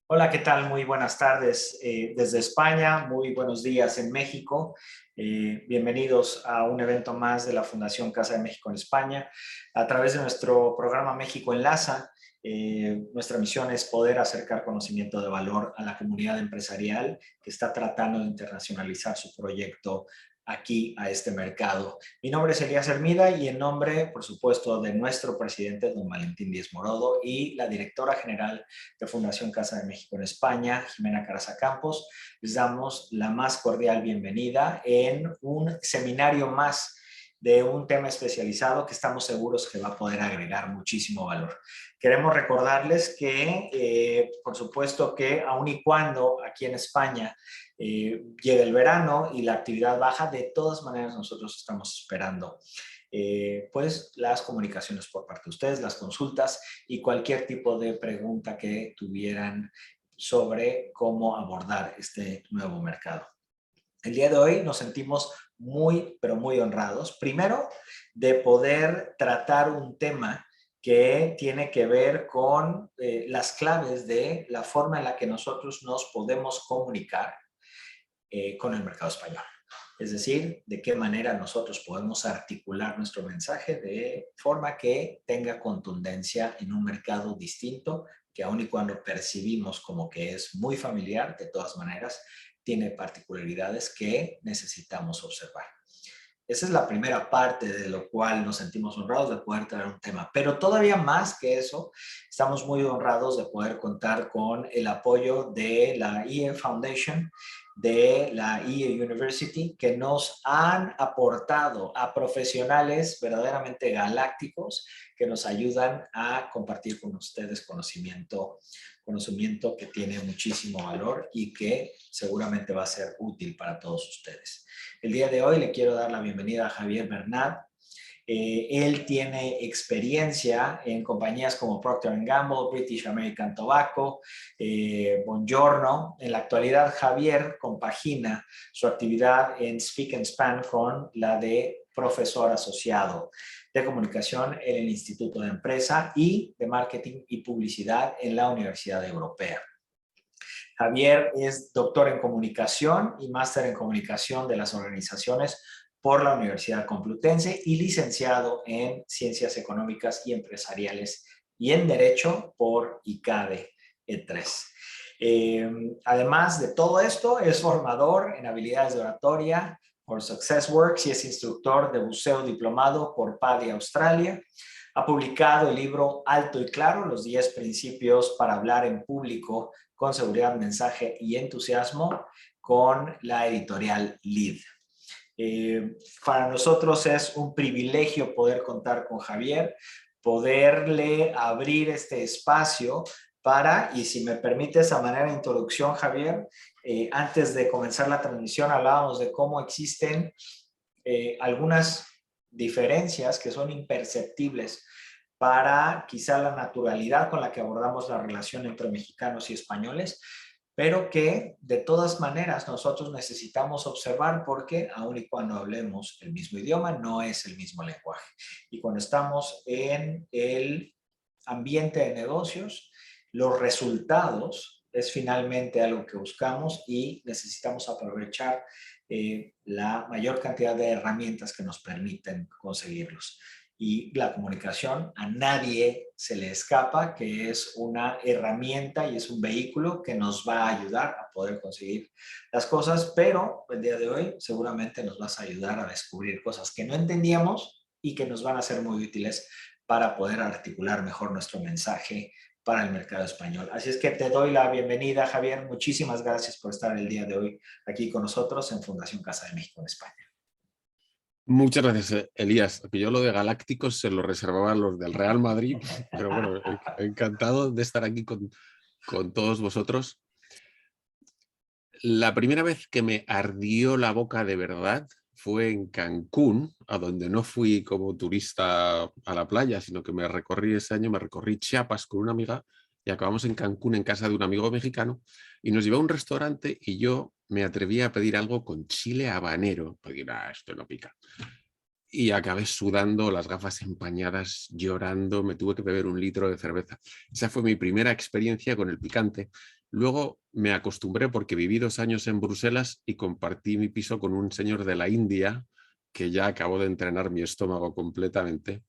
Hola, ¿qué tal? Muy buenas tardes desde España, muy buenos días en México. Bienvenidos a un evento más de la Fundación Casa de México en España. A través de nuestro programa México Enlaza, nuestra misión es poder acercar conocimiento de valor a la comunidad empresarial que está tratando de internacionalizar su proyecto aquí a este mercado. Mi nombre es Elías Hermida y en nombre, por supuesto, de nuestro presidente, don Valentín Díez Morodo, y la directora general de Fundación Casa de México en España, Jimena Caraza Campos, les damos la más cordial bienvenida en un seminario más de un tema especializado que estamos seguros que va a poder agregar muchísimo valor. Queremos recordarles que, por supuesto que aun y cuando aquí en España llegue el verano y la actividad baja, de todas maneras nosotros estamos esperando pues las comunicaciones por parte de ustedes, las consultas y cualquier tipo de pregunta que tuvieran sobre cómo abordar este nuevo mercado. El día de hoy nos sentimos muy, pero muy honrados. Primero, de poder tratar un tema que tiene que ver con las claves de la forma en la que nosotros nos podemos comunicar con el mercado español. Es decir, de qué manera nosotros podemos articular nuestro mensaje de forma que tenga contundencia en un mercado distinto, que aun y cuando percibimos como que es muy familiar, de todas maneras, tiene particularidades que necesitamos observar. Esa es la primera parte de lo cual nos sentimos honrados de poder traer un tema. Pero todavía más que eso, estamos muy honrados de poder contar con el apoyo de la EA Foundation, de la EA University, que nos han aportado a profesionales verdaderamente galácticos que nos ayudan a compartir con ustedes conocimiento que tiene muchísimo valor y que seguramente va a ser útil para todos ustedes. El día de hoy le quiero dar la bienvenida a Javier Bernat. Él tiene experiencia en compañías como Procter Gamble, British American Tobacco, Buongiorno. En la actualidad, Javier compagina su actividad en Speak and Span con la de profesor asociado de comunicación en el Instituto de Empresa y de Marketing y Publicidad en la Universidad Europea. Javier es doctor en comunicación y máster en comunicación de las organizaciones por la Universidad Complutense y licenciado en Ciencias Económicas y Empresariales y en Derecho por ICADE E3. Además de todo esto, es formador en habilidades de oratoria por SuccessWorks y es instructor de buceo diplomado por PADI Australia. Ha publicado el libro Alto y Claro, los 10 principios para hablar en público con seguridad, mensaje y entusiasmo con la editorial Lead. Para nosotros es un privilegio poder contar con Javier, poderle abrir este espacio para, y si me permites a manera de introducción, Javier, antes de comenzar la transmisión hablábamos de cómo existen algunas diferencias que son imperceptibles para quizá la naturalidad con la que abordamos la relación entre mexicanos y españoles, pero que de todas maneras nosotros necesitamos observar porque aun y cuando hablemos el mismo idioma, no es el mismo lenguaje. Y cuando estamos en el ambiente de negocios, los resultados es finalmente algo que buscamos y necesitamos aprovechar la mayor cantidad de herramientas que nos permiten conseguirlos. Y la comunicación a nadie se le escapa, que es una herramienta y es un vehículo que nos va a ayudar a poder conseguir las cosas, pero el día de hoy seguramente nos vas a ayudar a descubrir cosas que no entendíamos y que nos van a ser muy útiles para poder articular mejor nuestro mensaje para el mercado español. Así es que te doy la bienvenida, Javier. Muchísimas gracias por estar el día de hoy aquí con nosotros en Fundación Casa de México en España. Muchas gracias, Elías. Que yo lo de Galácticos se lo reservaba a los del Real Madrid, pero bueno, encantado de estar aquí con todos vosotros. La primera vez que me ardió la boca de verdad fue en Cancún, a donde no fui como turista a la playa, sino que ese año me recorrí Chiapas con una amiga y acabamos en Cancún en casa de un amigo mexicano y nos llevó a un restaurante y yo me atreví a pedir algo con chile habanero, porque esto no pica. Y acabé sudando, las gafas empañadas, llorando, me tuve que beber 1 litro de cerveza. Esa fue mi primera experiencia con el picante Luego me acostumbré porque viví 2 años en Bruselas y compartí mi piso con un señor de la India que ya acabó de entrenar mi estómago completamente.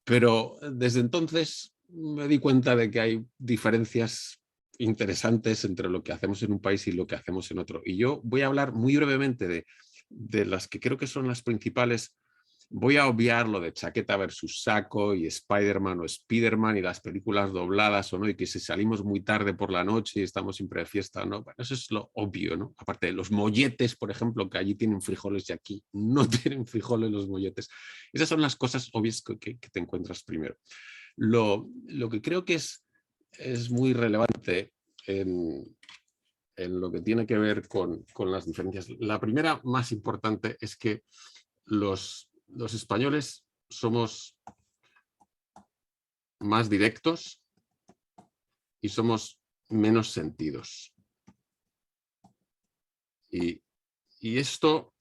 Pero desde entonces me di cuenta de que hay diferencias interesantes entre lo que hacemos en un país y lo que hacemos en otro. Y yo voy a hablar muy brevemente de las que creo que son las principales. Voy a obviar lo de chaqueta versus saco y Spider-Man o Spider-Man y las películas dobladas o no, y que si salimos muy tarde por la noche y estamos siempre de fiesta, ¿no? Bueno, eso es lo obvio, ¿no? Aparte de los molletes, por ejemplo, que allí tienen frijoles y aquí no tienen frijoles los molletes. Esas son las cosas obvias que te encuentras primero. Lo que creo que es muy relevante en lo que tiene que ver con las diferencias. La primera más importante es que los españoles somos más directos y somos menos sentidos. Y esto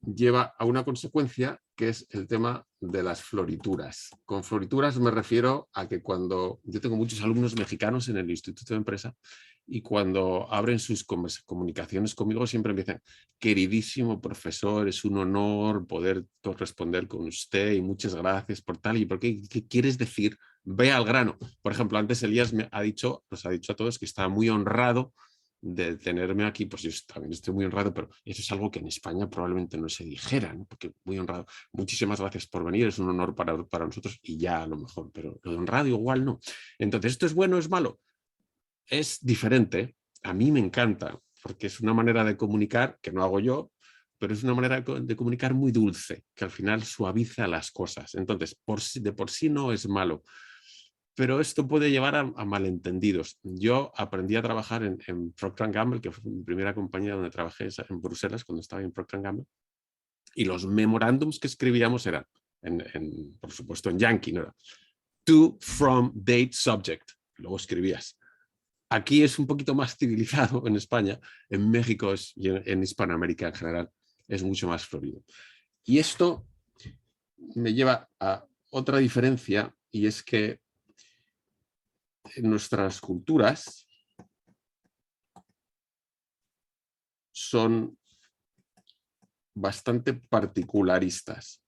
lleva a una consecuencia que es el tema de las florituras. Con florituras me refiero a que cuando yo tengo muchos alumnos mexicanos en el Instituto de Empresa y cuando abren sus comunicaciones conmigo siempre me dicen: queridísimo profesor, es un honor poder corresponder con usted y muchas gracias por tal. ¿Y por qué? ¿Qué quieres decir? Ve al grano. Por ejemplo, antes Elías nos ha dicho a todos que estaba muy honrado de tenerme aquí. Pues yo también estoy muy honrado, pero eso es algo que en España probablemente no se dijera, ¿no? Porque muy honrado. Muchísimas gracias por venir, es un honor para nosotros y ya a lo mejor, pero lo de honrado igual no. Entonces, ¿esto es bueno o es malo? Es diferente. A mí me encanta, porque es una manera de comunicar que no hago yo, pero es una manera de comunicar muy dulce, que al final suaviza las cosas. Entonces, de por sí no es malo, pero esto puede llevar a malentendidos. Yo aprendí a trabajar en Procter & Gamble, que fue mi primera compañía donde trabajé en Bruselas cuando estaba en Procter & Gamble, y los memorándums que escribíamos eran, por supuesto en Yankee, no era to, from, date, subject. Luego escribías. Aquí es un poquito más civilizado en España, en México y en Hispanoamérica en general es mucho más florido. Y esto me lleva a otra diferencia, y es que en nuestras culturas son bastante particularistas.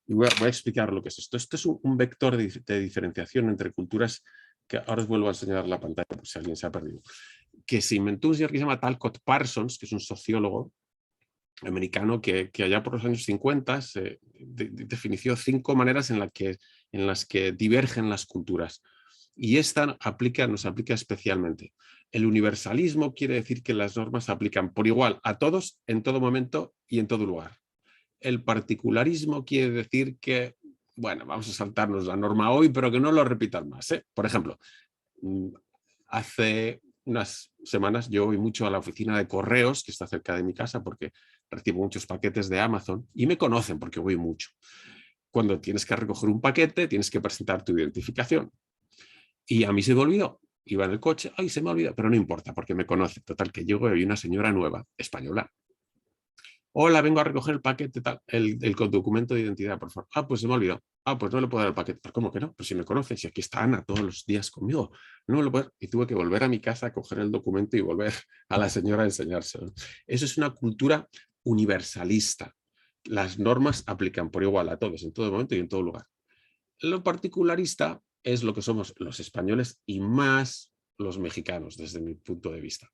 Y voy a explicar lo que es esto. Esto es un vector de diferenciación entre culturas que ahora os vuelvo a enseñar la pantalla por si alguien se ha perdido. Que se inventó un señor que se llama Talcott Parsons, que es un sociólogo americano que allá por los años 50 definió 5 maneras en las que divergen las culturas. Y esta nos aplica especialmente. El universalismo quiere decir que las normas se aplican por igual a todos, en todo momento y en todo lugar. El particularismo quiere decir que, bueno, vamos a saltarnos la norma hoy, pero que no lo repitan más, ¿eh? Por ejemplo, hace unas semanas yo voy mucho a la oficina de correos, que está cerca de mi casa, porque recibo muchos paquetes de Amazon y me conocen porque voy mucho. Cuando tienes que recoger un paquete, tienes que presentar tu identificación. Y a mí se me olvidó. Iba en el coche, ay, se me olvidó, pero no importa porque me conoce. Total, que llego y hay una señora nueva, española. Hola, vengo a recoger el paquete, tal, el documento de identidad, por favor. Ah, pues se me ha olvidado. Ah, pues no le puedo dar el paquete. ¿Pero cómo que no? Pues si me conoces, si aquí está Ana todos los días conmigo. No me lo puedo. Y tuve que volver a mi casa a coger el documento y volver a la señora a enseñárselo. Eso es una cultura universalista. Las normas aplican por igual a todos, en todo momento y en todo lugar. Lo particularista es lo que somos los españoles y más los mexicanos, desde mi punto de vista.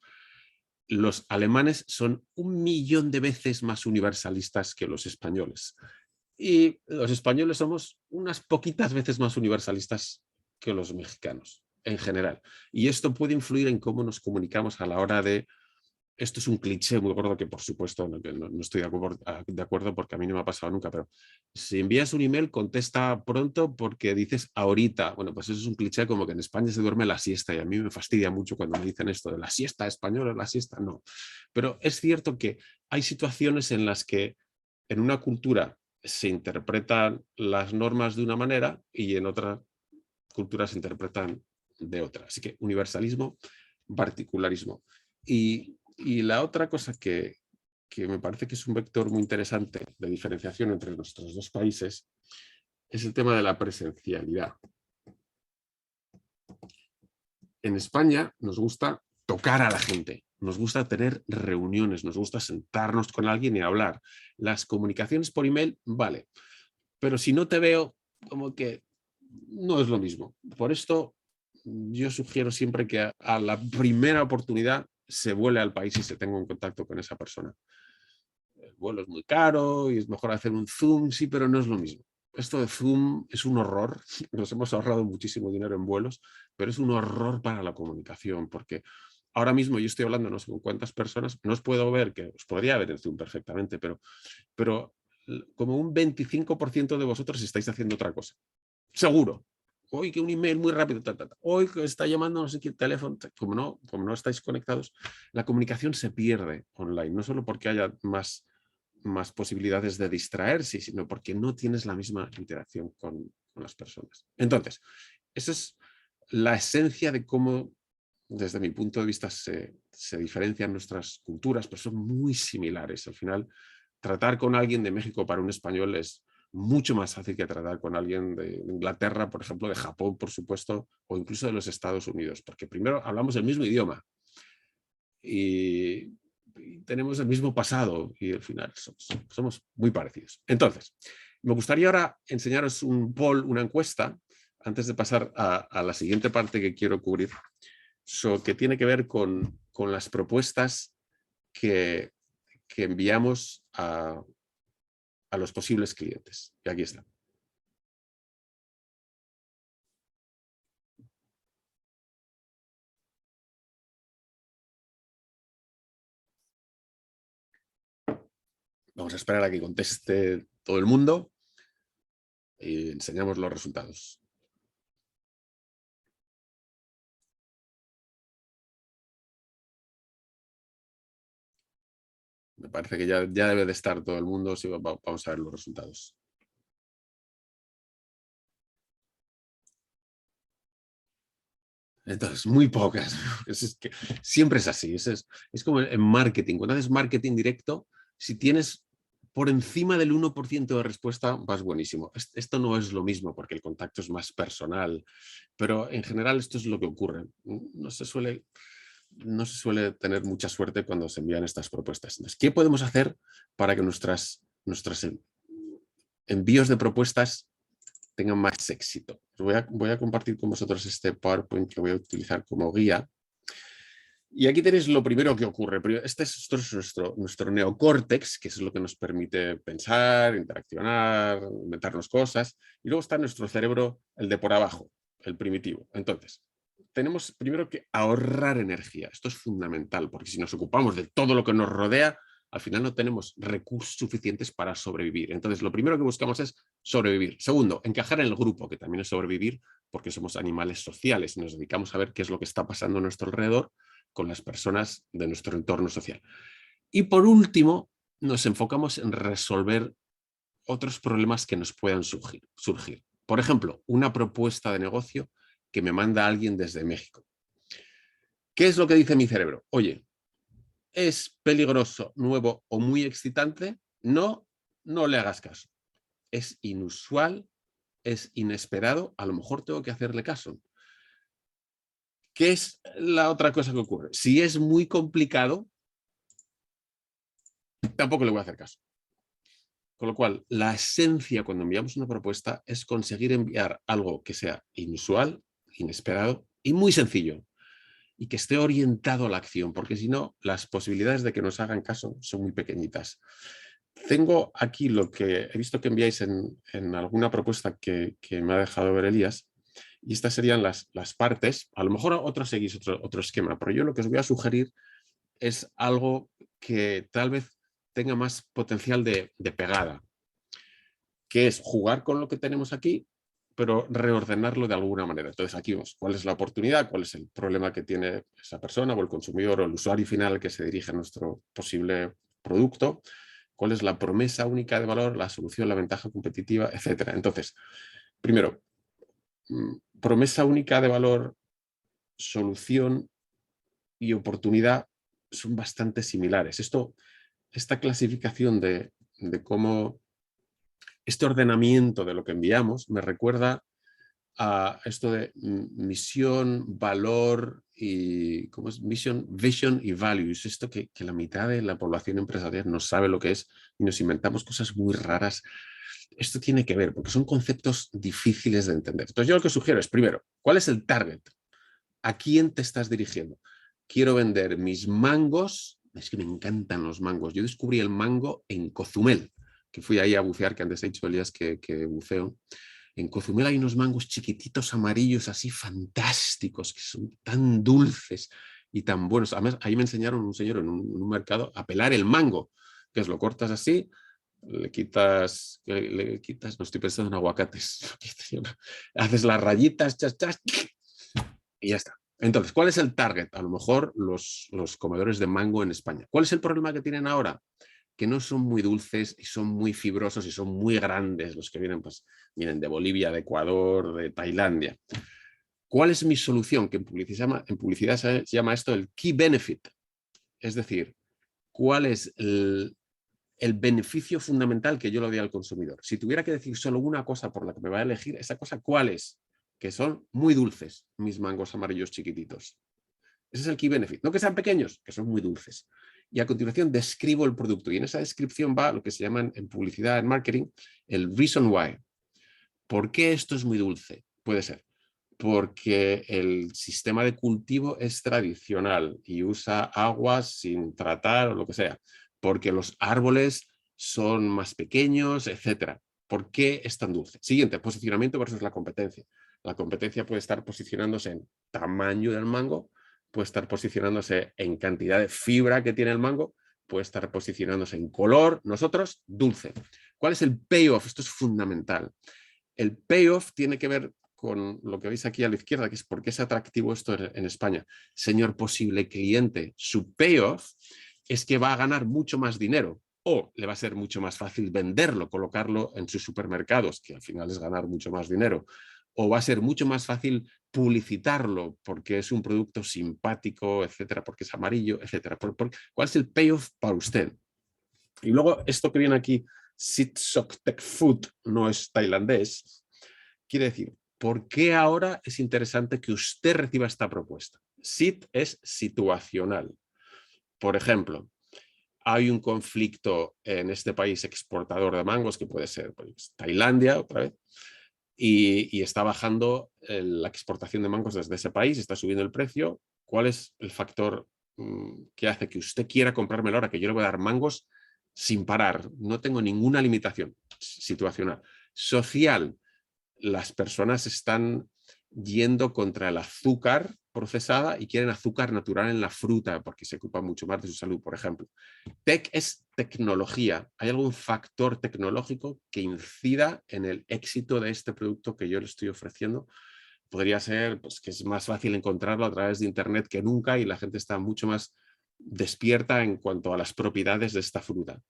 Los alemanes son 1.000.000 de veces más universalistas que los españoles. Y los españoles somos unas poquitas veces más universalistas que los mexicanos, en general. Y esto puede influir en cómo nos comunicamos a la hora de... Esto es un cliché muy gordo que, por supuesto, no estoy de acuerdo porque a mí no me ha pasado nunca, pero si envías un email, contesta pronto porque dices ahorita. Bueno, pues eso es un cliché, como que en España se duerme la siesta y a mí me fastidia mucho cuando me dicen esto de la siesta española, la siesta, no. Pero es cierto que hay situaciones en las que en una cultura se interpretan las normas de una manera y en otra cultura se interpretan de otra. Así que universalismo, particularismo. Y la otra cosa que me parece que es un vector muy interesante de diferenciación entre nuestros dos países es el tema de la presencialidad. en España nos gusta tocar a la gente, nos gusta tener reuniones, nos gusta sentarnos con alguien y hablar. Las comunicaciones por email, vale, pero si no te veo, como que no es lo mismo. Por esto yo sugiero siempre que a la primera oportunidad se vuele al país y se tenga un contacto con esa persona. El vuelo es muy caro y es mejor hacer un Zoom, sí, pero no es lo mismo. Esto de Zoom es un horror. Nos hemos ahorrado muchísimo dinero en vuelos, pero es un horror para la comunicación, porque ahora mismo yo estoy hablando no sé con cuántas personas, no os puedo ver, que os podría ver en Zoom perfectamente, pero como un 25% de vosotros estáis haciendo otra cosa. Seguro. Hoy que un email muy rápido, hoy que está llamando no sé qué teléfono, como no estáis conectados, la comunicación se pierde online, no solo porque haya más posibilidades de distraerse, sino porque no tienes la misma interacción con las personas. Entonces, esa es la esencia de cómo, desde mi punto de vista, se diferencian nuestras culturas, pero son muy similares. Al final, tratar con alguien de México para un español es mucho más fácil que tratar con alguien de Inglaterra, por ejemplo, de Japón, por supuesto, o incluso de los Estados Unidos, porque primero hablamos el mismo idioma y tenemos el mismo pasado y al final somos muy parecidos. Entonces, me gustaría ahora enseñaros un poll, una encuesta, antes de pasar a la siguiente parte que quiero cubrir, que tiene que ver con las propuestas que enviamos a los posibles clientes. Y aquí está. Vamos a esperar a que conteste todo el mundo y enseñamos los resultados. Me parece que ya debe de estar todo el mundo. Sí, vamos a ver los resultados. Entonces, muy pocas. Es que siempre es así. Es como en marketing. Cuando haces marketing directo, si tienes por encima del 1% de respuesta, vas buenísimo. Esto no es lo mismo porque el contacto es más personal, pero en general esto es lo que ocurre. No se suele tener mucha suerte cuando se envían estas propuestas. Entonces, ¿qué podemos hacer para que nuestros envíos de propuestas tengan más éxito? Voy a compartir con vosotros este PowerPoint que voy a utilizar como guía. Y aquí tenéis lo primero que ocurre. Este es nuestro neocórtex, que es lo que nos permite pensar, interaccionar, inventarnos cosas. Y luego está nuestro cerebro, el de por abajo, el primitivo. Entonces, tenemos primero que ahorrar energía. Esto es fundamental, porque si nos ocupamos de todo lo que nos rodea, al final no tenemos recursos suficientes para sobrevivir. Entonces, lo primero que buscamos es sobrevivir. Segundo, encajar en el grupo, que también es sobrevivir, porque somos animales sociales y nos dedicamos a ver qué es lo que está pasando a nuestro alrededor con las personas de nuestro entorno social. Y por último, nos enfocamos en resolver otros problemas que nos puedan surgir. Por ejemplo, una propuesta de negocio que me manda alguien desde México. ¿Qué es lo que dice mi cerebro? Oye, ¿es peligroso, nuevo o muy excitante? No, no le hagas caso. Es inusual, es inesperado, a lo mejor tengo que hacerle caso. ¿Qué es la otra cosa que ocurre? Si es muy complicado, tampoco le voy a hacer caso. Con lo cual, la esencia cuando enviamos una propuesta es conseguir enviar algo que sea inusual, inesperado y muy sencillo y que esté orientado a la acción, porque si no, las posibilidades de que nos hagan caso son muy pequeñitas. Tengo aquí lo que he visto que enviáis en alguna propuesta que me ha dejado ver Elías, y estas serían las partes. A lo mejor otros seguís otro esquema, pero yo lo que os voy a sugerir es algo que tal vez tenga más potencial de pegada, que es jugar con lo que tenemos aquí, pero reordenarlo de alguna manera. Entonces aquí vemos cuál es la oportunidad, cuál es el problema que tiene esa persona o el consumidor o el usuario final que se dirige a nuestro posible producto, cuál es la promesa única de valor, la solución, la ventaja competitiva, etc. Entonces, primero, promesa única de valor, solución y oportunidad son bastante similares. Esta clasificación de cómo este ordenamiento de lo que enviamos me recuerda a esto de misión, valor y ¿cómo es? Mission, vision y values. Esto que la mitad de la población empresarial no sabe lo que es y nos inventamos cosas muy raras. Esto tiene que ver, porque son conceptos difíciles de entender. Entonces yo lo que sugiero es, primero, ¿cuál es el target? ¿A quién te estás dirigiendo? Quiero vender mis mangos. Es que me encantan los mangos. Yo descubrí el mango en Cozumel, que fui ahí a bucear, que antes he dicho, Elías, que buceo. En Cozumel hay unos mangos chiquititos amarillos así fantásticos, que son tan dulces y tan buenos. Además, ahí me enseñaron un señor en un mercado a pelar el mango, que es lo cortas así, le quitas, no estoy pensando en aguacates, haces las rayitas, chas, chas, y ya está. Entonces, ¿cuál es el target? A lo mejor los comedores de mango en España. ¿Cuál es el problema que tienen ahora? Que no son muy dulces y son muy fibrosos y son muy grandes. Los que vienen, pues, vienen de Bolivia, de Ecuador, de Tailandia. ¿Cuál es mi solución? Que en publicidad se llama esto el key benefit. Es decir, ¿cuál es el beneficio fundamental que yo le doy al consumidor? Si tuviera que decir solo una cosa por la que me va a elegir, ¿esa cosa cuál es? Que son muy dulces mis mangos amarillos chiquititos. Ese es el key benefit. No que sean pequeños, que son muy dulces. Y a continuación describo el producto. Y en esa descripción va lo que se llama en publicidad, en marketing, el reason why. ¿Por qué esto es muy dulce? Puede ser porque el sistema de cultivo es tradicional y usa aguas sin tratar o lo que sea. Porque los árboles son más pequeños, etc. ¿Por qué es tan dulce? Siguiente, posicionamiento versus la competencia. La competencia puede estar posicionándose en tamaño del mango, puede estar posicionándose en cantidad de fibra que tiene el mango, puede estar posicionándose en color. Nosotros, dulce. ¿Cuál es el payoff? Esto es fundamental. El payoff tiene que ver con lo que veis aquí a la izquierda, que es por qué es atractivo esto en España. Señor posible cliente, su payoff es que va a ganar mucho más dinero o le va a ser mucho más fácil venderlo, colocarlo en sus supermercados, que al final es ganar mucho más dinero, o va a ser mucho más fácil publicitarlo porque es un producto simpático, etcétera, porque es amarillo, etcétera. ¿Cuál es el payoff para usted? Y luego esto que viene aquí, Sit Sok Tek Food, no es tailandés, quiere decir, ¿por qué ahora es interesante que usted reciba esta propuesta? Sit es situacional. Por ejemplo, hay un conflicto en este país exportador de mangos, que puede ser pues, Tailandia, otra vez, y está bajando la exportación de mangos desde ese país, está subiendo el precio. ¿Cuál es el factor que hace que usted quiera comprármelo ahora, que yo le voy a dar mangos sin parar? No tengo ninguna limitación situacional. Social, las personas están yendo contra el azúcar procesada y quieren azúcar natural en la fruta porque se ocupa mucho más de su salud, por ejemplo. Tech es tecnología. ¿Hay algún factor tecnológico que incida en el éxito de este producto que yo le estoy ofreciendo? Podría ser pues, que es más fácil encontrarlo a través de Internet que nunca y la gente está mucho más despierta en cuanto a las propiedades de esta fruta.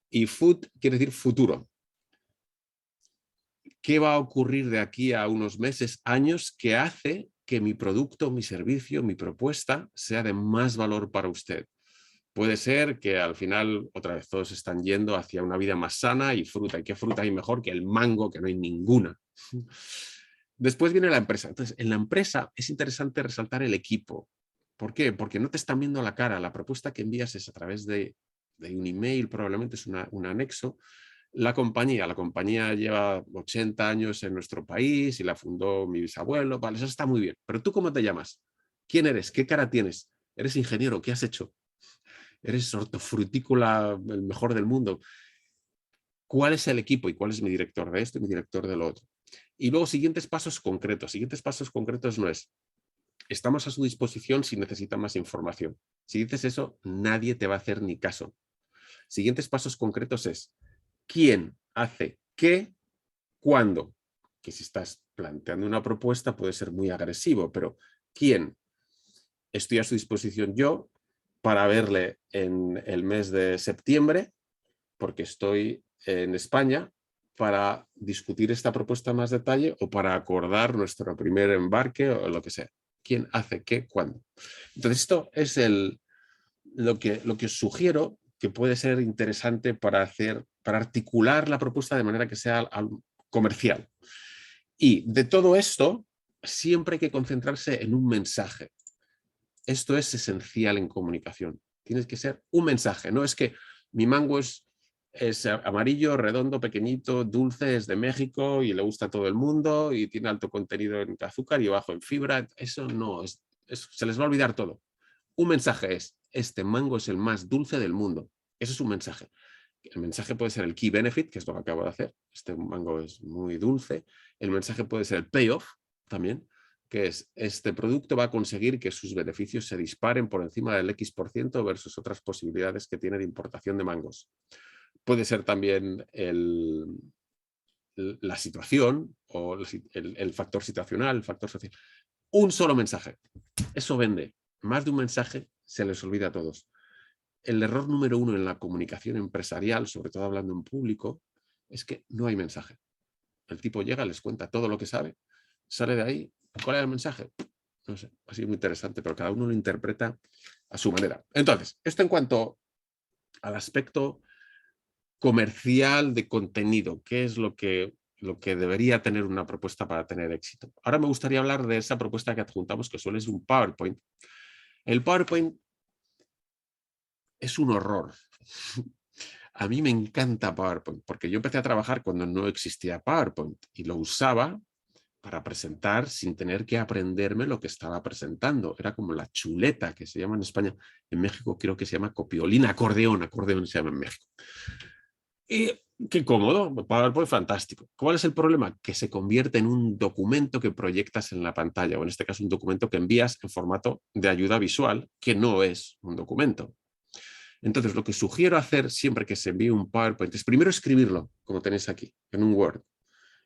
Y food quiere decir futuro. ¿Qué va a ocurrir de aquí a unos meses, años, que hace que mi producto, mi servicio, mi propuesta sea de más valor para usted? Puede ser que al final, otra vez, todos están yendo hacia una vida más sana y fruta. ¿Y qué fruta hay mejor que el mango, que no hay ninguna? Después viene la empresa. Entonces, en la empresa es interesante resaltar el equipo. ¿Por qué? Porque no te están viendo la cara. La propuesta que envías es a través de un email, probablemente es un anexo. La compañía lleva 80 años en nuestro país y la fundó mi bisabuelo. Vale, eso está muy bien. Pero ¿tú cómo te llamas? ¿Quién eres? ¿Qué cara tienes? ¿Eres ingeniero? ¿Qué has hecho? ¿Eres hortofrutícola el mejor del mundo? ¿Cuál es el equipo y cuál es mi director de esto y mi director de lo otro? Y luego siguientes pasos concretos. Siguientes pasos concretos no es, estamos a su disposición si necesita más información. Si dices eso, nadie te va a hacer ni caso. Siguientes pasos concretos es, ¿quién hace qué, cuándo? Que si estás planteando una propuesta puede ser muy agresivo, pero ¿quién? Estoy a su disposición yo para verle en el mes de septiembre, porque estoy en España, para discutir esta propuesta en más detalle o para acordar nuestro primer embarque o lo que sea. ¿Quién hace qué, cuándo? Entonces, esto es lo que os sugiero que puede ser interesante para articular la propuesta de manera que sea comercial. Y de todo esto, siempre hay que concentrarse en un mensaje. Esto es esencial en comunicación. Tienes que ser un mensaje. No es que mi mango es amarillo, redondo, pequeñito, dulce, es de México y le gusta a todo el mundo y tiene alto contenido en azúcar y bajo en fibra. Eso no, se les va a olvidar todo. Un mensaje es, este mango es el más dulce del mundo. Eso es un mensaje. El mensaje puede ser el key benefit, que es lo que acabo de hacer. Este mango es muy dulce. El mensaje puede ser el payoff también, que es este producto va a conseguir que sus beneficios se disparen por encima del X% versus otras posibilidades que tiene de importación de mangos. Puede ser también la situación o el factor situacional, el factor social. Un solo mensaje. Eso vende. Más de un mensaje se les olvida a todos. El error número 1 en la comunicación empresarial, sobre todo hablando en público, es que no hay mensaje. El tipo llega, les cuenta todo lo que sabe, sale de ahí. ¿Cuál es el mensaje? No sé, ha sido muy interesante, pero cada uno lo interpreta a su manera. Entonces, esto en cuanto al aspecto comercial de contenido, qué es lo que debería tener una propuesta para tener éxito. Ahora me gustaría hablar de esa propuesta que adjuntamos, que suele ser un PowerPoint. El PowerPoint es un horror. A mí me encanta PowerPoint, porque yo empecé a trabajar cuando no existía PowerPoint y lo usaba para presentar sin tener que aprenderme lo que estaba presentando. Era como la chuleta, que se llama en España. En México creo que se llama copiolina, acordeón se llama en México. Y qué cómodo, PowerPoint fantástico. ¿Cuál es el problema? Que se convierte en un documento que proyectas en la pantalla, o en este caso un documento que envías en formato de ayuda visual, que no es un documento. Entonces, lo que sugiero hacer siempre que se envíe un PowerPoint es primero escribirlo, como tenéis aquí, en un Word.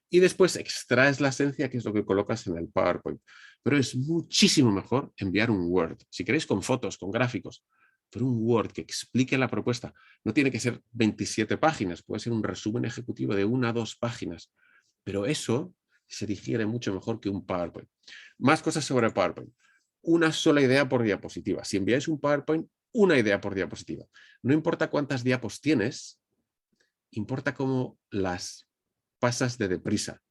Y después extraes la esencia, que es lo que colocas en el PowerPoint. Pero es muchísimo mejor enviar un Word. Si queréis con fotos, con gráficos, pero un Word que explique la propuesta. No tiene que ser 27 páginas, puede ser un resumen ejecutivo de 1 a 2 páginas. Pero eso se digiere mucho mejor que un PowerPoint. Más cosas sobre PowerPoint. Una sola idea por diapositiva. Si enviáis un PowerPoint, una idea por diapositiva. No importa cuántas diapos tienes, importa cómo las pasas de deprisa,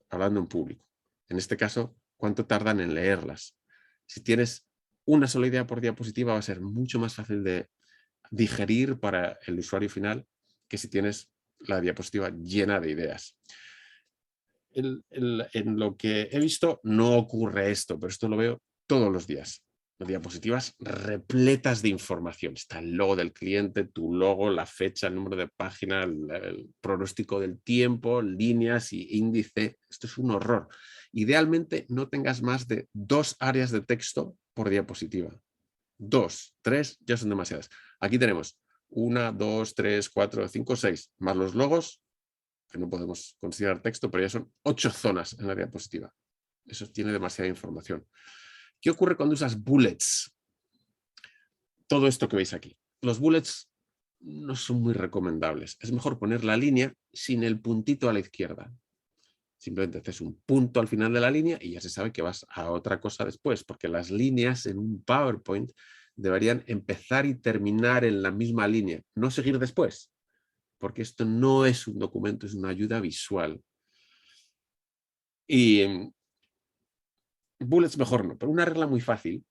hablando en público. En este caso, cuánto tardan en leerlas. Si tienes una sola idea por diapositiva, va a ser mucho más fácil de digerir para el usuario final que si tienes la diapositiva llena de ideas. En lo que he visto no ocurre esto, pero esto lo veo todos los días. Las diapositivas repletas de información. Está el logo del cliente, tu logo, la fecha, el número de página, el pronóstico del tiempo, líneas y índice. Esto es un horror. Idealmente no tengas más de 2 áreas de texto por diapositiva. 2, 3 ya son demasiadas. Aquí tenemos 1, 2, 3, 4, 5, 6, más los logos, que no podemos considerar texto, pero ya son 8 zonas en la diapositiva. Eso tiene demasiada información. ¿Qué ocurre cuando usas bullets? Todo esto que veis aquí. Los bullets no son muy recomendables. Es mejor poner la línea sin el puntito a la izquierda. Simplemente haces un punto al final de la línea y ya se sabe que vas a otra cosa después, porque las líneas en un PowerPoint deberían empezar y terminar en la misma línea, no seguir después, porque esto no es un documento, es una ayuda visual. Y bullets mejor no, pero una regla muy fácil,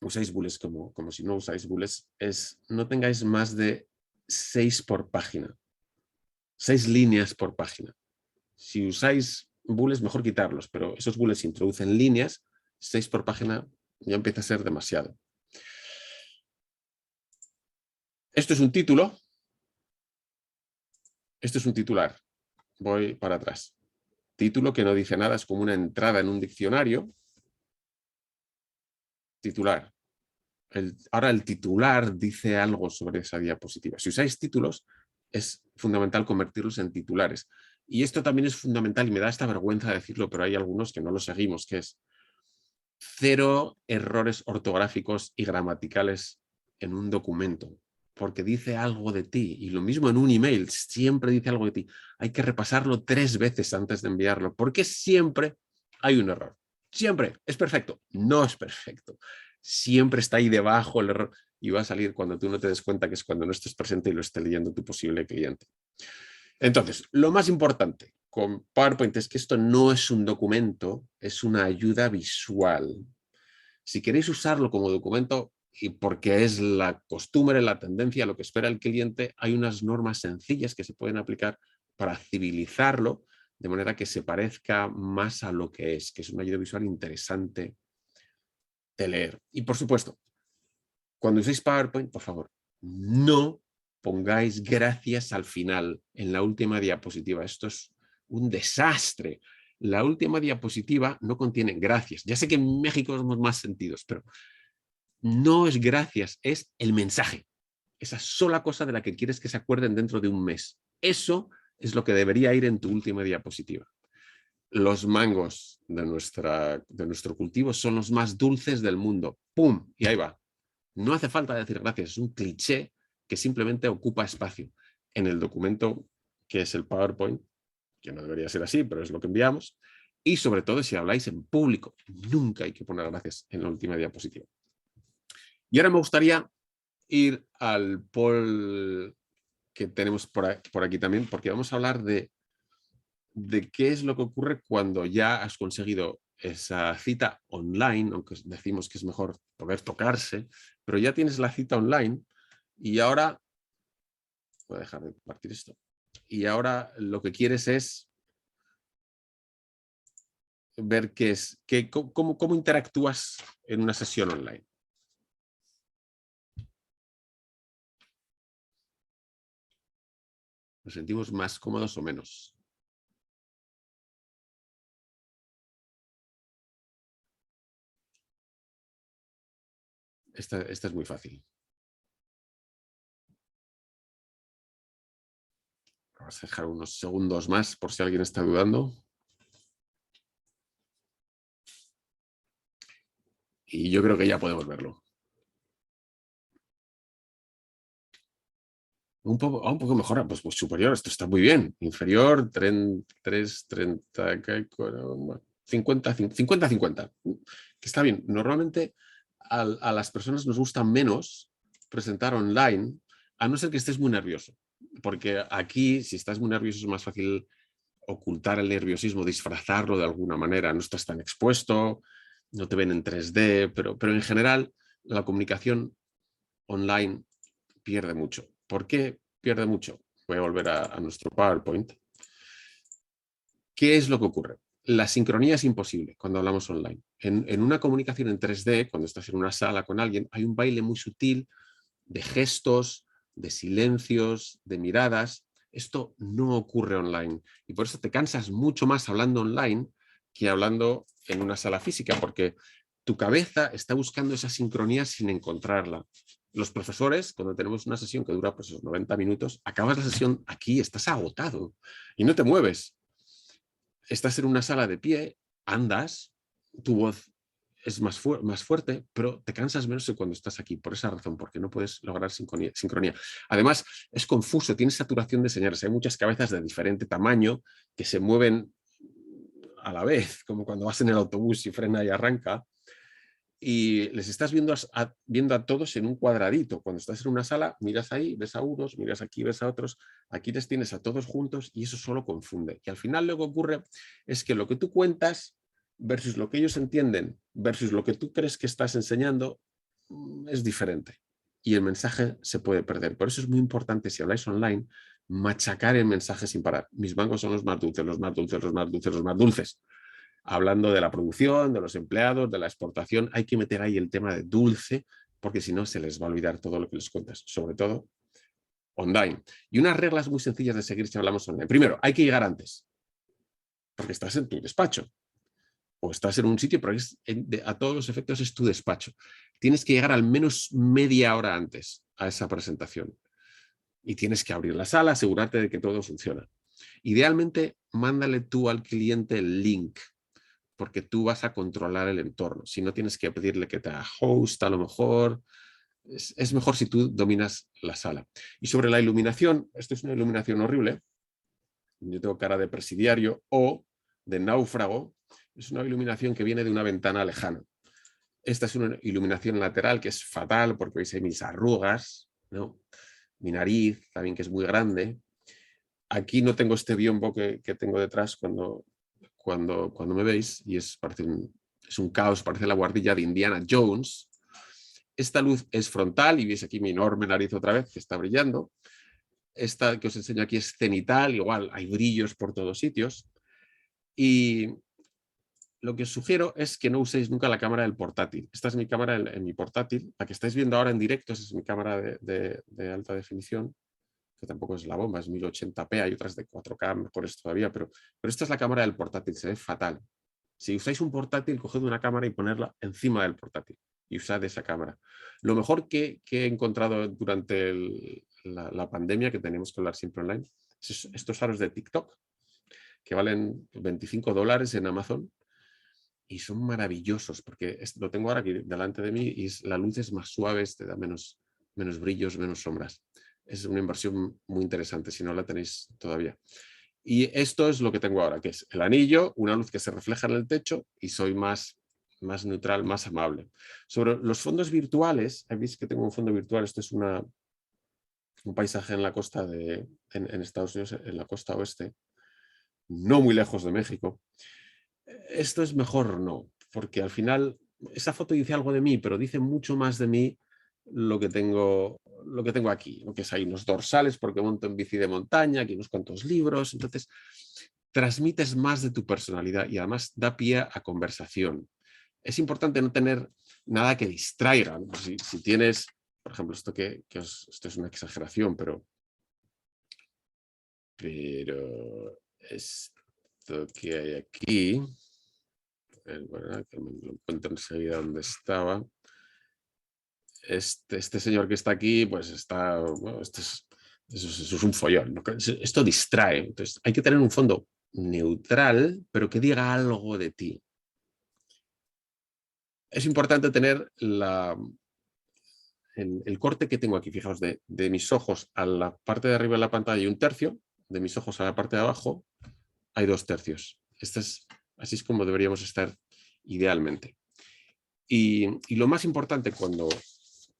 usáis bullets como si no usáis bullets, es no tengáis más de 6 por página, 6 líneas por página. Si usáis bullets, mejor quitarlos, pero esos bullets introducen líneas, 6 por página ya empieza a ser demasiado. Esto es un título, esto es un titular. Voy para atrás. Título que no dice nada, es como una entrada en un diccionario. Titular. Ahora el titular dice algo sobre esa diapositiva. Si usáis títulos, es fundamental convertirlos en titulares. Y esto también es fundamental, y me da esta vergüenza decirlo, pero hay algunos que no lo seguimos, que es 0 errores ortográficos y gramaticales en un documento, porque dice algo de ti. Y lo mismo en un email, siempre dice algo de ti. Hay que repasarlo 3 veces antes de enviarlo, porque siempre hay un error. Siempre. ¿Es perfecto? No es perfecto. Siempre está ahí debajo el error y va a salir cuando tú no te des cuenta, que es cuando no estés presente y lo esté leyendo tu posible cliente. Entonces, lo más importante con PowerPoint es que esto no es un documento, es una ayuda visual. Si queréis usarlo como documento, y porque es la costumbre, la tendencia, lo que espera el cliente, hay unas normas sencillas que se pueden aplicar para civilizarlo, de manera que se parezca más a lo que es una ayuda visual interesante de leer. Y por supuesto, cuando uséis PowerPoint, por favor, no pongáis gracias al final, en la última diapositiva. Esto es un desastre. La última diapositiva no contiene gracias. Ya sé que en México somos más sentidos, pero no es gracias, es el mensaje. Esa sola cosa de la que quieres que se acuerden dentro de un mes. Eso es lo que debería ir en tu última diapositiva. Los mangos de nuestro cultivo son los más dulces del mundo. ¡Pum! Y ahí va. No hace falta decir gracias, es un cliché que simplemente ocupa espacio en el documento que es el PowerPoint, que no debería ser así, pero es lo que enviamos. Y sobre todo si habláis en público, nunca hay que poner gracias en la última diapositiva. Y ahora me gustaría ir al poll que tenemos por aquí también, porque vamos a hablar de qué es lo que ocurre cuando ya has conseguido esa cita online, aunque decimos que es mejor poder tocarse, pero ya tienes la cita online y ahora, voy a dejar de compartir esto, y ahora lo que quieres es ver cómo interactúas en una sesión online. ¿Nos sentimos más cómodos o menos? Esta es muy fácil. Vamos a dejar unos segundos más por si alguien está dudando. Y yo creo que ya podemos verlo. Un poco mejor, pues superior, esto está muy bien. Inferior, 3, 30, 50, 50. Que está bien. Normalmente a las personas nos gusta menos presentar online, a no ser que estés muy nervioso. Porque aquí, si estás muy nervioso, es más fácil ocultar el nerviosismo, disfrazarlo de alguna manera. No estás tan expuesto, no te ven en 3D, pero en general la comunicación online pierde mucho. ¿Por qué pierde mucho? Voy a volver a nuestro PowerPoint. ¿Qué es lo que ocurre? La sincronía es imposible cuando hablamos online. En una comunicación en 3D, cuando estás en una sala con alguien, hay un baile muy sutil de gestos, de silencios, de miradas. Esto no ocurre online. Y por eso te cansas mucho más hablando online que hablando en una sala física, porque tu cabeza está buscando esa sincronía sin encontrarla. Los profesores, cuando tenemos una sesión que dura pues 90 minutos, acabas la sesión aquí, estás agotado y no te mueves. Estás en una sala de pie, andas, tu voz es más fuerte, pero te cansas menos que cuando estás aquí, por esa razón, porque no puedes lograr sincronía. Además, es confuso, tienes saturación de señales, hay muchas cabezas de diferente tamaño que se mueven a la vez, como cuando vas en el autobús y frena y arranca, y les estás viendo a todos en un cuadradito. Cuando estás en una sala, miras ahí, ves a unos, miras aquí, ves a otros, aquí les tienes a todos juntos y eso solo confunde. Y al final lo que ocurre es que lo que tú cuentas versus lo que ellos entienden, versus lo que tú crees que estás enseñando, es diferente. Y el mensaje se puede perder. Por eso es muy importante, si habláis online, machacar el mensaje sin parar. Mis mangos son los más dulces, los más dulces, los más dulces, los más dulces. Hablando de la producción, de los empleados, de la exportación, hay que meter ahí el tema de dulce, porque si no se les va a olvidar todo lo que les cuentas, sobre todo online. Y unas reglas muy sencillas de seguir si hablamos online. Primero, hay que llegar antes, porque estás en tu despacho o estás en un sitio, pero a todos los efectos es tu despacho. Tienes que llegar al menos media hora antes a esa presentación y tienes que abrir la sala, asegurarte de que todo funciona. Idealmente, mándale tú al cliente el link, porque tú vas a controlar el entorno. Si no, tienes que pedirle que te haga host, a lo mejor. Es mejor si tú dominas la sala. Y sobre la iluminación, esto es una iluminación horrible. Yo tengo cara de presidiario o de náufrago. Es una iluminación que viene de una ventana lejana. Esta es una iluminación lateral que es fatal porque veis ahí mis arrugas, ¿no? Mi nariz también, que es muy grande. aquí no tengo este biombo que tengo detrás cuando me veis, y es un caos, parece la guardilla de Indiana Jones. Esta luz es frontal y veis aquí mi enorme nariz otra vez que está brillando. Esta que os enseño aquí es cenital, igual hay brillos por todos sitios. Y lo que os sugiero es que no uséis nunca la cámara del portátil. Esta es mi cámara en mi portátil. La que estáis viendo ahora en directo es mi cámara de alta definición, que tampoco es la bomba, es 1080p, hay otras de 4K mejores todavía, pero esta es la cámara del portátil, se ve fatal. Si usáis un portátil, coged una cámara y ponerla encima del portátil y usad esa cámara. Lo mejor que he encontrado durante la pandemia, que tenemos que hablar siempre online, es estos aros de TikTok, que valen $25 en Amazon, y son maravillosos, porque lo tengo ahora aquí delante de mí y la luz es más suave, te da menos brillos, menos sombras. Es una inversión muy interesante si no la tenéis todavía. Y esto es lo que tengo ahora, que es el anillo, una luz que se refleja en el techo, y soy más neutral, más amable. Sobre los fondos virtuales, veis que tengo un fondo virtual. Esto es un paisaje en la costa en Estados Unidos, en la costa oeste, no muy lejos de México. Esto es mejor no, porque al final esa foto dice algo de mí, pero dice mucho más de mí lo que tengo aquí, que es ahí unos dorsales porque monto en bici de montaña, aquí unos cuantos libros. Entonces transmites más de tu personalidad y además da pie a conversación. Es importante no tener nada que distraiga. Si tienes, por ejemplo, esto esto es una exageración, pero esto que hay aquí, bueno, que me lo encuentro enseguida donde estaba. Este señor que está aquí, pues está, bueno, eso es un follón, ¿no? Esto distrae. Entonces hay que tener un fondo neutral, pero que diga algo de ti. Es importante tener el corte que tengo aquí. Fijaos, de mis ojos a la parte de arriba de la pantalla hay 1/3, de mis ojos a la parte de abajo hay 2/3. Así es como deberíamos estar idealmente. Y lo más importante cuando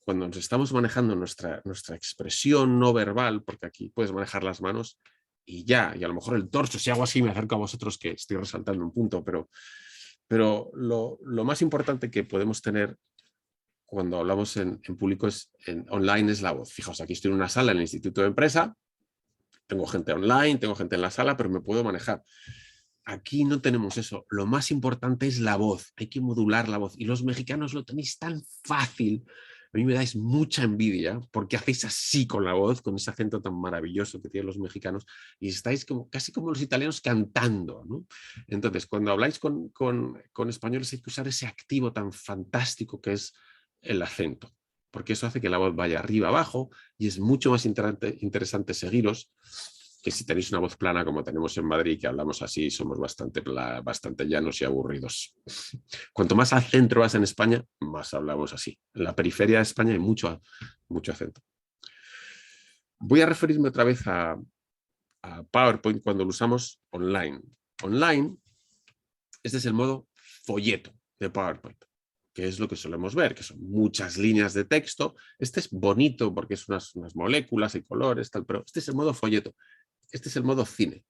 nos estamos manejando nuestra expresión no verbal, porque aquí puedes manejar las manos y a lo mejor el torso, si hago así me acerco a vosotros, que estoy resaltando un punto, pero lo más importante que podemos tener cuando hablamos en público online es la voz. Fijaos, aquí estoy en una sala en el Instituto de Empresa, tengo gente online, tengo gente en la sala, pero me puedo manejar. Aquí no tenemos eso. Lo más importante es la voz. Hay que modular la voz. Y los mexicanos lo tenéis tan fácil. A mí me dais mucha envidia porque hacéis así con la voz, con ese acento tan maravilloso que tienen los mexicanos, y estáis casi como los italianos cantando, ¿no? Entonces, cuando habláis con españoles hay que usar ese activo tan fantástico que es el acento, porque eso hace que la voz vaya arriba, abajo, y es mucho más interesante seguiros que si tenéis una voz plana como tenemos en Madrid, que hablamos así, somos bastante llanos y aburridos. Cuanto más al centro vas en España, más hablamos así. En la periferia de España hay mucho acento. Voy a referirme otra vez a PowerPoint cuando lo usamos online. Online, este es el modo folleto de PowerPoint, que es lo que solemos ver, que son muchas líneas de texto. Este es bonito porque es unas moléculas y colores, tal, pero este es el modo folleto. Este es el modo cine.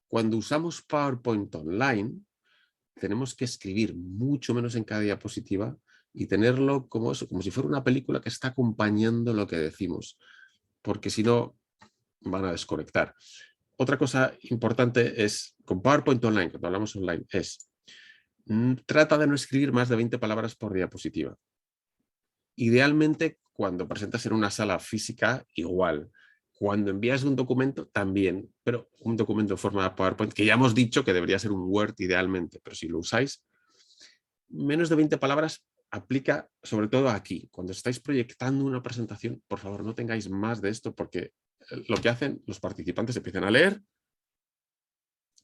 Cuando usamos PowerPoint online, tenemos que escribir mucho menos en cada diapositiva y tenerlo como si fuera una película que está acompañando lo que decimos, porque si no van a desconectar. Otra cosa importante es, con PowerPoint online, cuando hablamos online, es trata de no escribir más de 20 palabras por diapositiva. Idealmente, cuando presentas en una sala física, igual. Cuando envías un documento, también, pero un documento en forma de PowerPoint, que ya hemos dicho que debería ser un Word idealmente, pero si lo usáis, menos de 20 palabras aplica sobre todo aquí. Cuando estáis proyectando una presentación, por favor, no tengáis más de esto, porque lo que hacen los participantes empiezan a leer,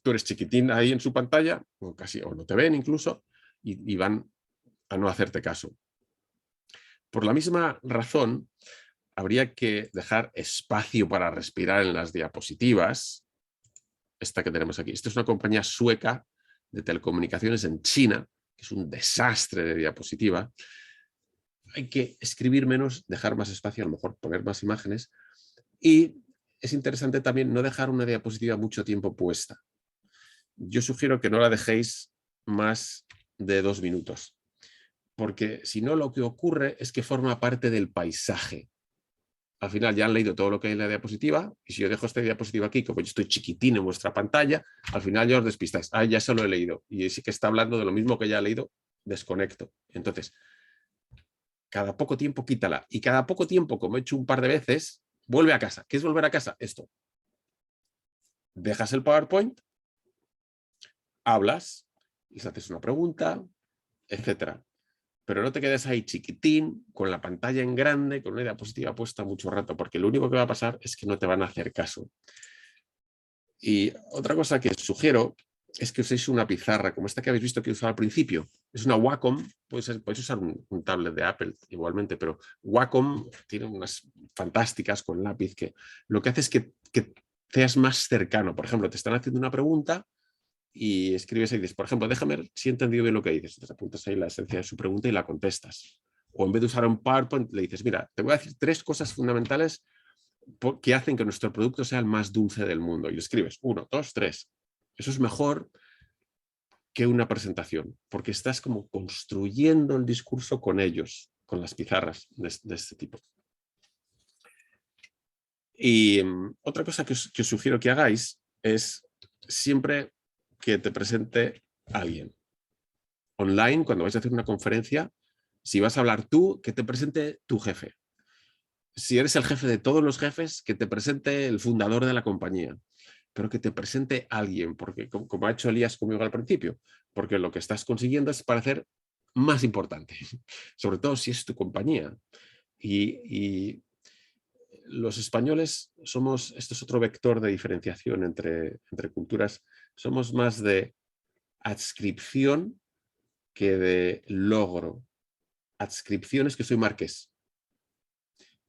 tú eres chiquitín ahí en su pantalla, o no te ven incluso, y van a no hacerte caso. Por la misma razón, habría que dejar espacio para respirar en las diapositivas. Esta que tenemos aquí. Esta es una compañía sueca de telecomunicaciones en China, que es un desastre de diapositiva. Hay que escribir menos, dejar más espacio, a lo mejor poner más imágenes. Y es interesante también no dejar una diapositiva mucho tiempo puesta. Yo sugiero que no la dejéis más de 2 minutos, porque si no, lo que ocurre es que forma parte del paisaje. Al final ya han leído todo lo que hay en la diapositiva, y si yo dejo esta diapositiva aquí, como yo estoy chiquitín en vuestra pantalla, al final ya os despistáis. Ah, ya se lo he leído, y sí que está hablando de lo mismo que ya he leído, desconecto. Entonces, cada poco tiempo quítala, y cada poco tiempo, como he hecho un par de veces, vuelve a casa. ¿Qué es volver a casa? Esto. Dejas el PowerPoint, hablas, les haces una pregunta, etcétera. Pero no te quedes ahí chiquitín, con la pantalla en grande, con una diapositiva puesta mucho rato, porque lo único que va a pasar es que no te van a hacer caso. Y otra cosa que sugiero es que uséis una pizarra, como esta que habéis visto que he usado al principio. Es una Wacom, podéis usar un tablet de Apple igualmente, pero Wacom tiene unas fantásticas con lápiz que lo que hace es que seas más cercano. Por ejemplo, te están haciendo una pregunta y escribes ahí, dices, por ejemplo, déjame ver si he entendido bien lo que dices. Entonces apuntas ahí la esencia de su pregunta y la contestas. O en vez de usar un PowerPoint, le dices, mira, te voy a decir 3 cosas fundamentales que hacen que nuestro producto sea el más dulce del mundo. Y lo escribes 1, 2, 3. Eso es mejor que una presentación, porque estás como construyendo el discurso con ellos, con las pizarras de este tipo. Y otra cosa que os sugiero que hagáis es siempre que te presente alguien. Online, cuando vais a hacer una conferencia, si vas a hablar tú, que te presente tu jefe. Si eres el jefe de todos los jefes, que te presente el fundador de la compañía, pero que te presente alguien, porque como ha hecho Elías conmigo al principio, porque lo que estás consiguiendo es parecer más importante, sobre todo si es tu compañía. Y los españoles somos, esto es otro vector de diferenciación entre culturas, somos más de adscripción que de logro. Adscripción es que soy marqués.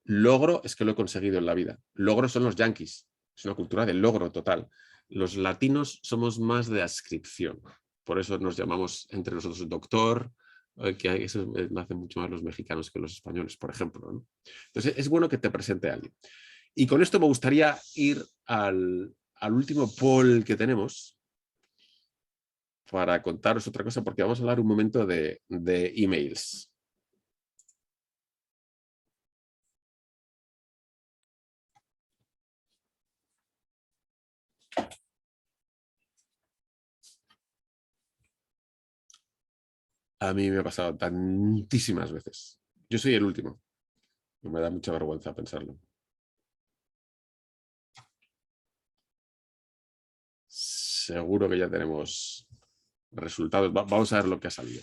Logro es que lo he conseguido en la vida. Logro son los yanquis. Es una cultura de logro total. Los latinos somos más de adscripción. Por eso nos llamamos entre nosotros doctor, que eso lo hacen mucho más los mexicanos que los españoles, por ejemplo, ¿no? Entonces es bueno que te presente a alguien. Y con esto me gustaría ir al último poll que tenemos para contaros otra cosa, porque vamos a hablar un momento de emails. A mí me ha pasado tantísimas veces. Yo soy el último. Me da mucha vergüenza pensarlo. Seguro que ya tenemos resultados. Vamos a ver lo que ha salido.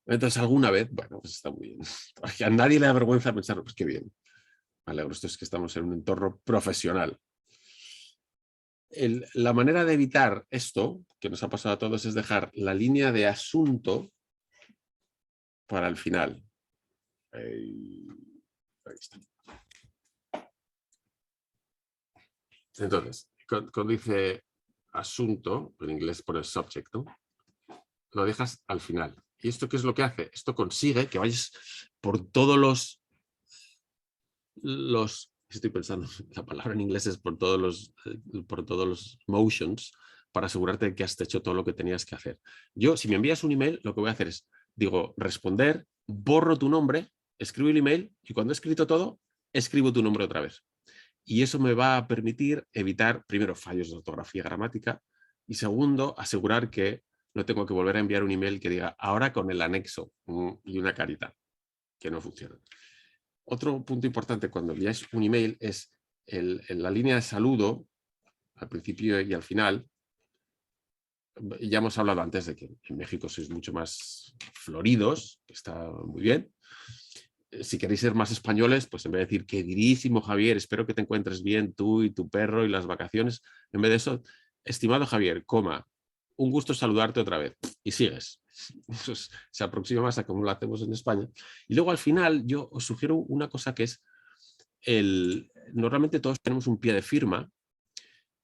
Entonces, alguna vez, bueno, pues está muy bien. A nadie le da vergüenza pensarlo, pues qué bien. Me alegro, esto es que estamos en un entorno profesional. La manera de evitar esto, que nos ha pasado a todos, es dejar la línea de asunto para el final. Ahí está. Entonces, cuando dice asunto, en inglés pone subject, ¿no? Lo dejas al final. ¿Y esto qué es lo que hace? Esto consigue que vayas por todos estoy pensando, la palabra en inglés es por todos los motions, para asegurarte de que has hecho todo lo que tenías que hacer. Yo, si me envías un email, lo que voy a hacer es, digo, responder, borro tu nombre, escribo el email y cuando he escrito todo, escribo tu nombre otra vez. Y eso me va a permitir evitar, primero, fallos de ortografía gramática y segundo, asegurar que no tengo que volver a enviar un email que diga ahora con el anexo y una carita, que no funciona. Otro punto importante cuando enviáis un email es en la línea de saludo, al principio y al final. Ya hemos hablado antes de que en México sois mucho más floridos, que está muy bien. Si queréis ser más españoles, pues en vez de decir queridísimo Javier, espero que te encuentres bien tú y tu perro y las vacaciones, en vez de eso, estimado Javier, un gusto saludarte otra vez. Y sigues. Pues, se aproxima más a cómo lo hacemos en España. Y luego al final yo os sugiero una cosa que es normalmente todos tenemos un pie de firma.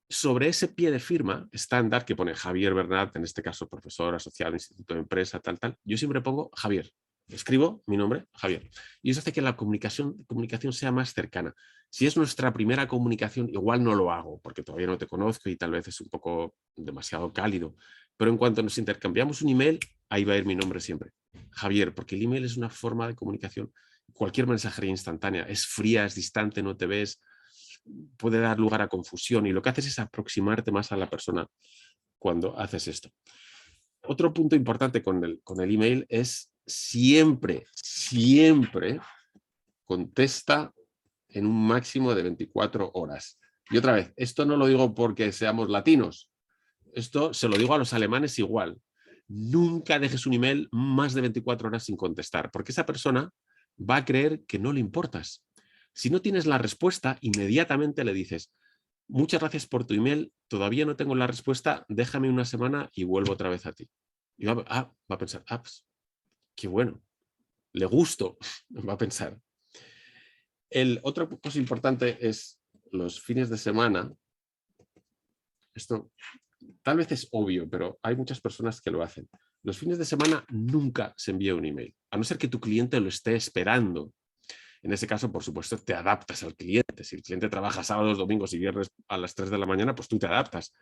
Sobre ese pie de firma estándar que pone Javier Bernat, en este caso profesor asociado al Instituto de Empresa, tal. Yo siempre pongo Javier. escribo mi nombre, Javier. Y eso hace que la comunicación sea más cercana. Si es nuestra primera comunicación, igual no lo hago, porque todavía no te conozco y tal vez es un poco demasiado cálido. Pero en cuanto nos intercambiamos un email, ahí va a ir mi nombre siempre. Javier, porque el email es una forma de comunicación. Cualquier mensajería instantánea es fría, es distante, no te ves, puede dar lugar a confusión y lo que haces es aproximarte más a la persona cuando haces esto. Otro punto importante con el email es siempre contesta en un máximo de 24 horas. Y otra vez, esto no lo digo porque seamos latinos, esto se lo digo a los alemanes igual. Nunca dejes un email más de 24 horas sin contestar, porque esa persona va a creer que no le importas. Si no tienes la respuesta, inmediatamente le dices, muchas gracias por tu email, todavía no tengo la respuesta, déjame una semana y vuelvo otra vez a ti. Y va a pensar, pues, qué bueno, le gusto, va a pensar. Otra cosa importante es los fines de semana. Esto tal vez es obvio, pero hay muchas personas que lo hacen. Los fines de semana nunca se envía un email, a no ser que tu cliente lo esté esperando. En ese caso, por supuesto, te adaptas al cliente. Si el cliente trabaja sábados, domingos y viernes a las 3 de la mañana, pues tú te adaptas.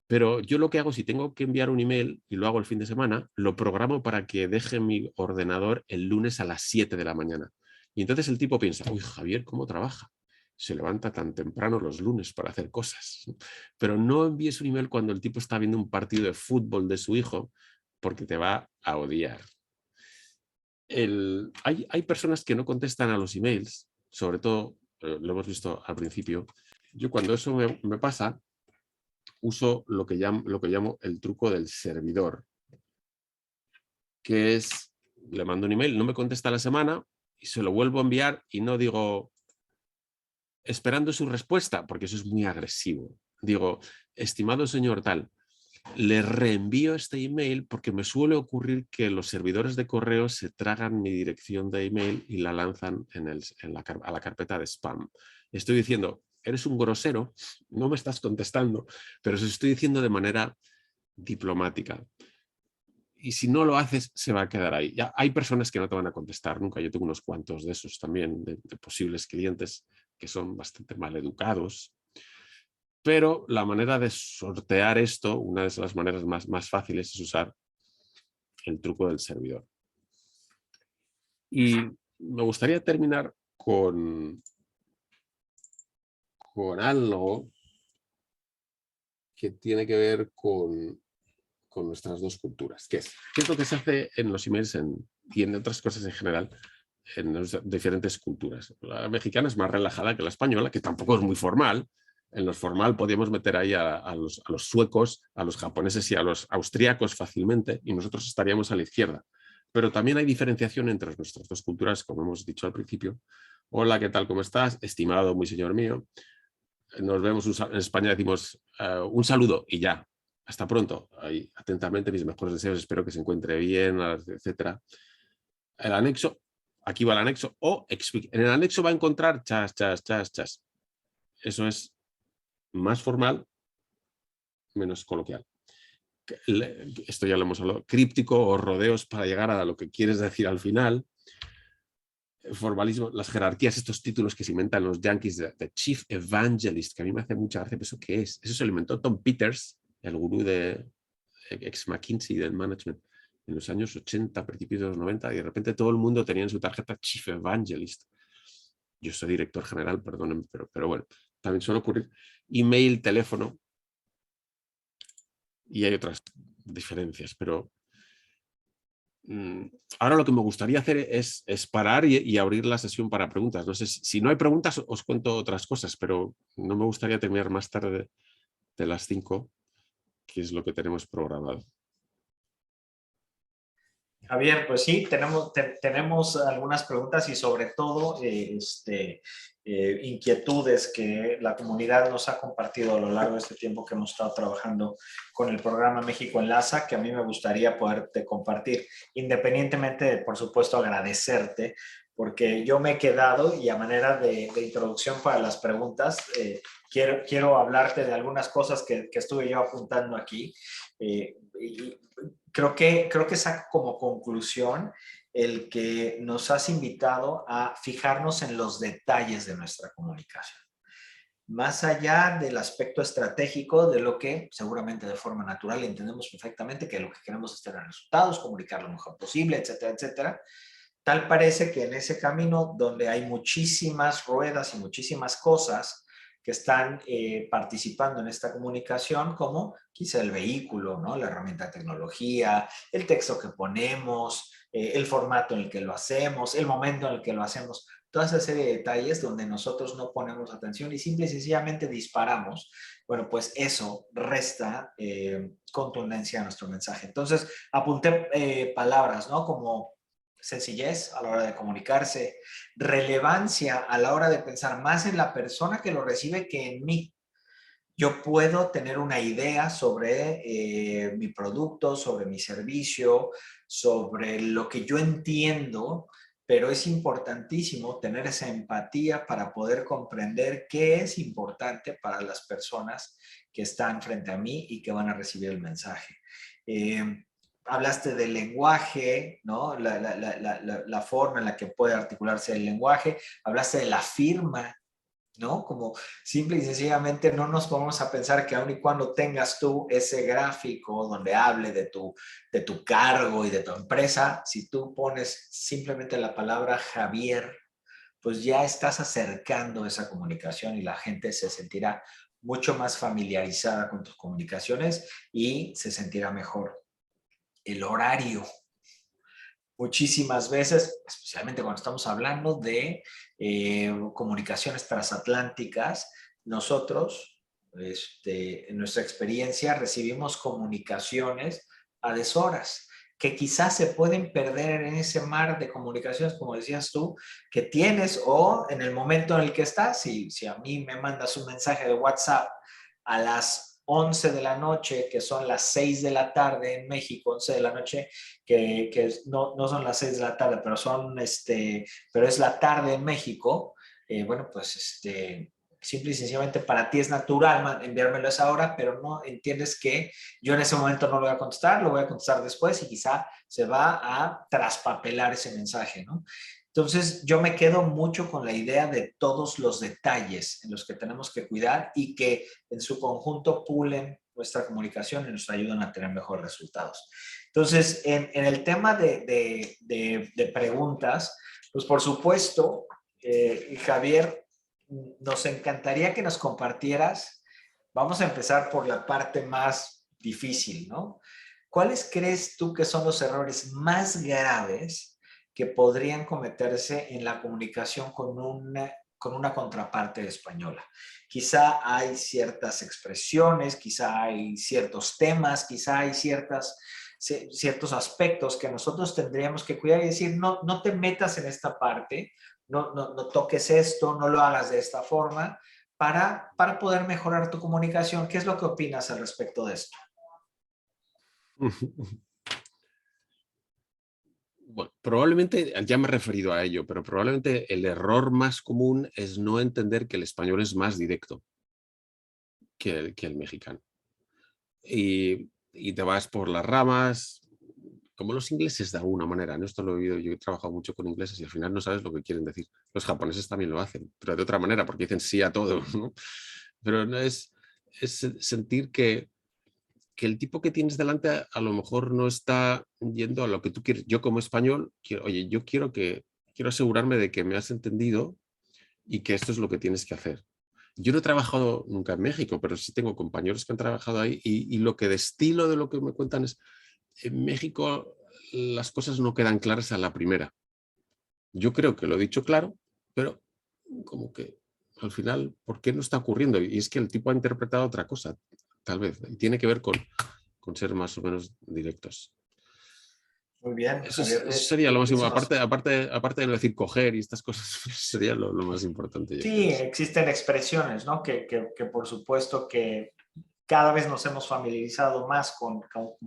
Pero yo lo que hago, si tengo que enviar un email y lo hago el fin de semana, lo programo para que deje mi ordenador el lunes a las 7 de la mañana. Y entonces el tipo piensa, uy, Javier, ¿cómo trabaja? Se levanta tan temprano los lunes para hacer cosas. Pero no envíes un email cuando el tipo está viendo un partido de fútbol de su hijo, porque te va a odiar. Hay personas que no contestan a los emails, sobre todo, lo hemos visto al principio. Yo cuando eso me pasa, uso lo que llamo el truco del servidor, que es, le mando un email, no me contesta la semana y se lo vuelvo a enviar y no digo esperando su respuesta, porque eso es muy agresivo. Digo, estimado señor tal, le reenvío este email porque me suele ocurrir que los servidores de correo se tragan mi dirección de email y la lanzan a la carpeta de spam. Estoy diciendo, eres un grosero, no me estás contestando, pero se estoy diciendo de manera diplomática. Y si no lo haces, se va a quedar ahí. Ya hay personas que no te van a contestar nunca. Yo tengo unos cuantos de esos también, de posibles clientes que son bastante mal educados. Pero la manera de sortear esto, una de las maneras más fáciles es usar el truco del servidor. Y me gustaría terminar con algo que tiene que ver con nuestras dos culturas. ¿Qué es lo que se hace en los emails y en otras cosas en general en las diferentes culturas? La mexicana es más relajada que la española, que tampoco es muy formal. En los formal podíamos meter ahí a los suecos, a los japoneses y a los austríacos fácilmente, y nosotros estaríamos a la izquierda. Pero también hay diferenciación entre nuestras dos culturas, como hemos dicho al principio. Hola, ¿qué tal? ¿Cómo estás? Estimado, muy señor mío. Nos vemos, en España decimos un saludo y ya. Hasta pronto. Ahí, atentamente, mis mejores deseos. Espero que se encuentre bien, etc. El anexo, aquí va el anexo. En el anexo va a encontrar chas, chas, chas, chas. Eso es más formal, menos coloquial. Esto ya lo hemos hablado. Críptico o rodeos para llegar a lo que quieres decir al final. Formalismo, las jerarquías, estos títulos que se inventan los yankees de Chief Evangelist, que a mí me hace mucha gracia, pero ¿eso qué es? Eso se lo inventó Tom Peters, el gurú de ex McKinsey del management en los años 80, principios de los 90, y de repente todo el mundo tenía en su tarjeta Chief Evangelist. Yo soy director general, perdónenme, pero bueno, también suele ocurrir. Email, teléfono, y hay otras diferencias, pero ahora lo que me gustaría hacer es parar y abrir la sesión para preguntas. No sé si no hay preguntas, os cuento otras cosas, pero no me gustaría terminar más tarde de las 5, que es lo que tenemos programado. Javier, pues sí, tenemos algunas preguntas y sobre todo inquietudes que la comunidad nos ha compartido a lo largo de este tiempo que hemos estado trabajando con el programa México Enlaza, que a mí me gustaría poderte compartir, independientemente de, por supuesto, agradecerte, porque yo me he quedado y a manera de introducción para las preguntas, quiero hablarte de algunas cosas que estuve yo apuntando aquí. Y creo que saco como conclusión el que nos has invitado a fijarnos en los detalles de nuestra comunicación. Más allá del aspecto estratégico de lo que seguramente de forma natural entendemos perfectamente que lo que queremos es tener resultados, comunicar lo mejor posible, etcétera, etcétera. Tal parece que en ese camino donde hay muchísimas ruedas y muchísimas cosas que están participando en esta comunicación, como quizá el vehículo, ¿no? La herramienta de tecnología, el texto que ponemos, el formato en el que lo hacemos, el momento en el que lo hacemos, toda esa serie de detalles donde nosotros no ponemos atención y simple y sencillamente disparamos, bueno, pues eso resta contundencia a nuestro mensaje. Entonces, apunté palabras, ¿no? Como sencillez a la hora de comunicarse, relevancia a la hora de pensar más en la persona que lo recibe que en mí. Yo puedo tener una idea sobre mi producto, sobre mi servicio, sobre lo que yo entiendo, pero es importantísimo tener esa empatía para poder comprender qué es importante para las personas que están frente a mí y que van a recibir el mensaje. Hablaste del lenguaje, ¿no? La forma en la que puede articularse el lenguaje. Hablaste de la firma, ¿no? Como simple y sencillamente no nos ponemos a pensar que aun y cuando tengas tú ese gráfico donde hable de tu cargo y de tu empresa, si tú pones simplemente la palabra Javier, pues ya estás acercando esa comunicación y la gente se sentirá mucho más familiarizada con tus comunicaciones y se sentirá mejor. El horario. Muchísimas veces, especialmente cuando estamos hablando de comunicaciones transatlánticas, nosotros, en nuestra experiencia, recibimos comunicaciones a deshoras que quizás se pueden perder en ese mar de comunicaciones, como decías tú, que tienes o en el momento en el que estás. Si a mí me mandas un mensaje de WhatsApp a las 11 de la noche, que son las 6 de la tarde en México, 11 de la noche, que no son las 6 de la tarde, pero pero es la tarde en México, bueno, pues simple y sencillamente para ti es natural enviármelo a esa hora, pero no entiendes que yo en ese momento no lo voy a contestar, lo voy a contestar después y quizá se va a traspapelar ese mensaje, ¿no? Entonces, yo me quedo mucho con la idea de todos los detalles en los que tenemos que cuidar y que en su conjunto pulen nuestra comunicación y nos ayudan a tener mejores resultados. Entonces, en el tema de preguntas, pues por supuesto, Javier, nos encantaría que nos compartieras. Vamos a empezar por la parte más difícil, ¿no? ¿Cuáles crees tú que son los errores más graves que podrían cometerse en la comunicación con una contraparte española? Quizá hay ciertas expresiones, quizá hay ciertos temas, quizá hay ciertos aspectos que nosotros tendríamos que cuidar y decir, no, no te metas en esta parte, no toques esto, no lo hagas de esta forma, para poder mejorar tu comunicación. ¿Qué es lo que opinas al respecto de esto? Bueno, probablemente, ya me he referido a ello, pero probablemente el error más común es no entender que el español es más directo que el mexicano. Y te vas por las ramas, como los ingleses de alguna manera, ¿no? Esto lo he oído, yo he trabajado mucho con ingleses y al final no sabes lo que quieren decir. Los japoneses también lo hacen, pero de otra manera, porque dicen sí a todo, ¿no? Pero no es sentir que el tipo que tienes delante a lo mejor no está yendo a lo que tú quieres. Yo como español, oye, yo quiero asegurarme de que me has entendido y que esto es lo que tienes que hacer. Yo no he trabajado nunca en México, pero sí tengo compañeros que han trabajado ahí y lo que destilo de lo que me cuentan es, en México las cosas no quedan claras a la primera. Yo creo que lo he dicho claro, pero como que al final, ¿por qué no está ocurriendo? Y es que el tipo ha interpretado otra cosa, tal vez, y tiene que ver con ser más o menos directos. Muy bien, Eso, Javier. eso sería lo más importante, aparte de no decir coger y estas cosas, sería lo más importante, yo Sí, creo. existen expresiones, ¿no? Que por supuesto que cada vez nos hemos familiarizado más con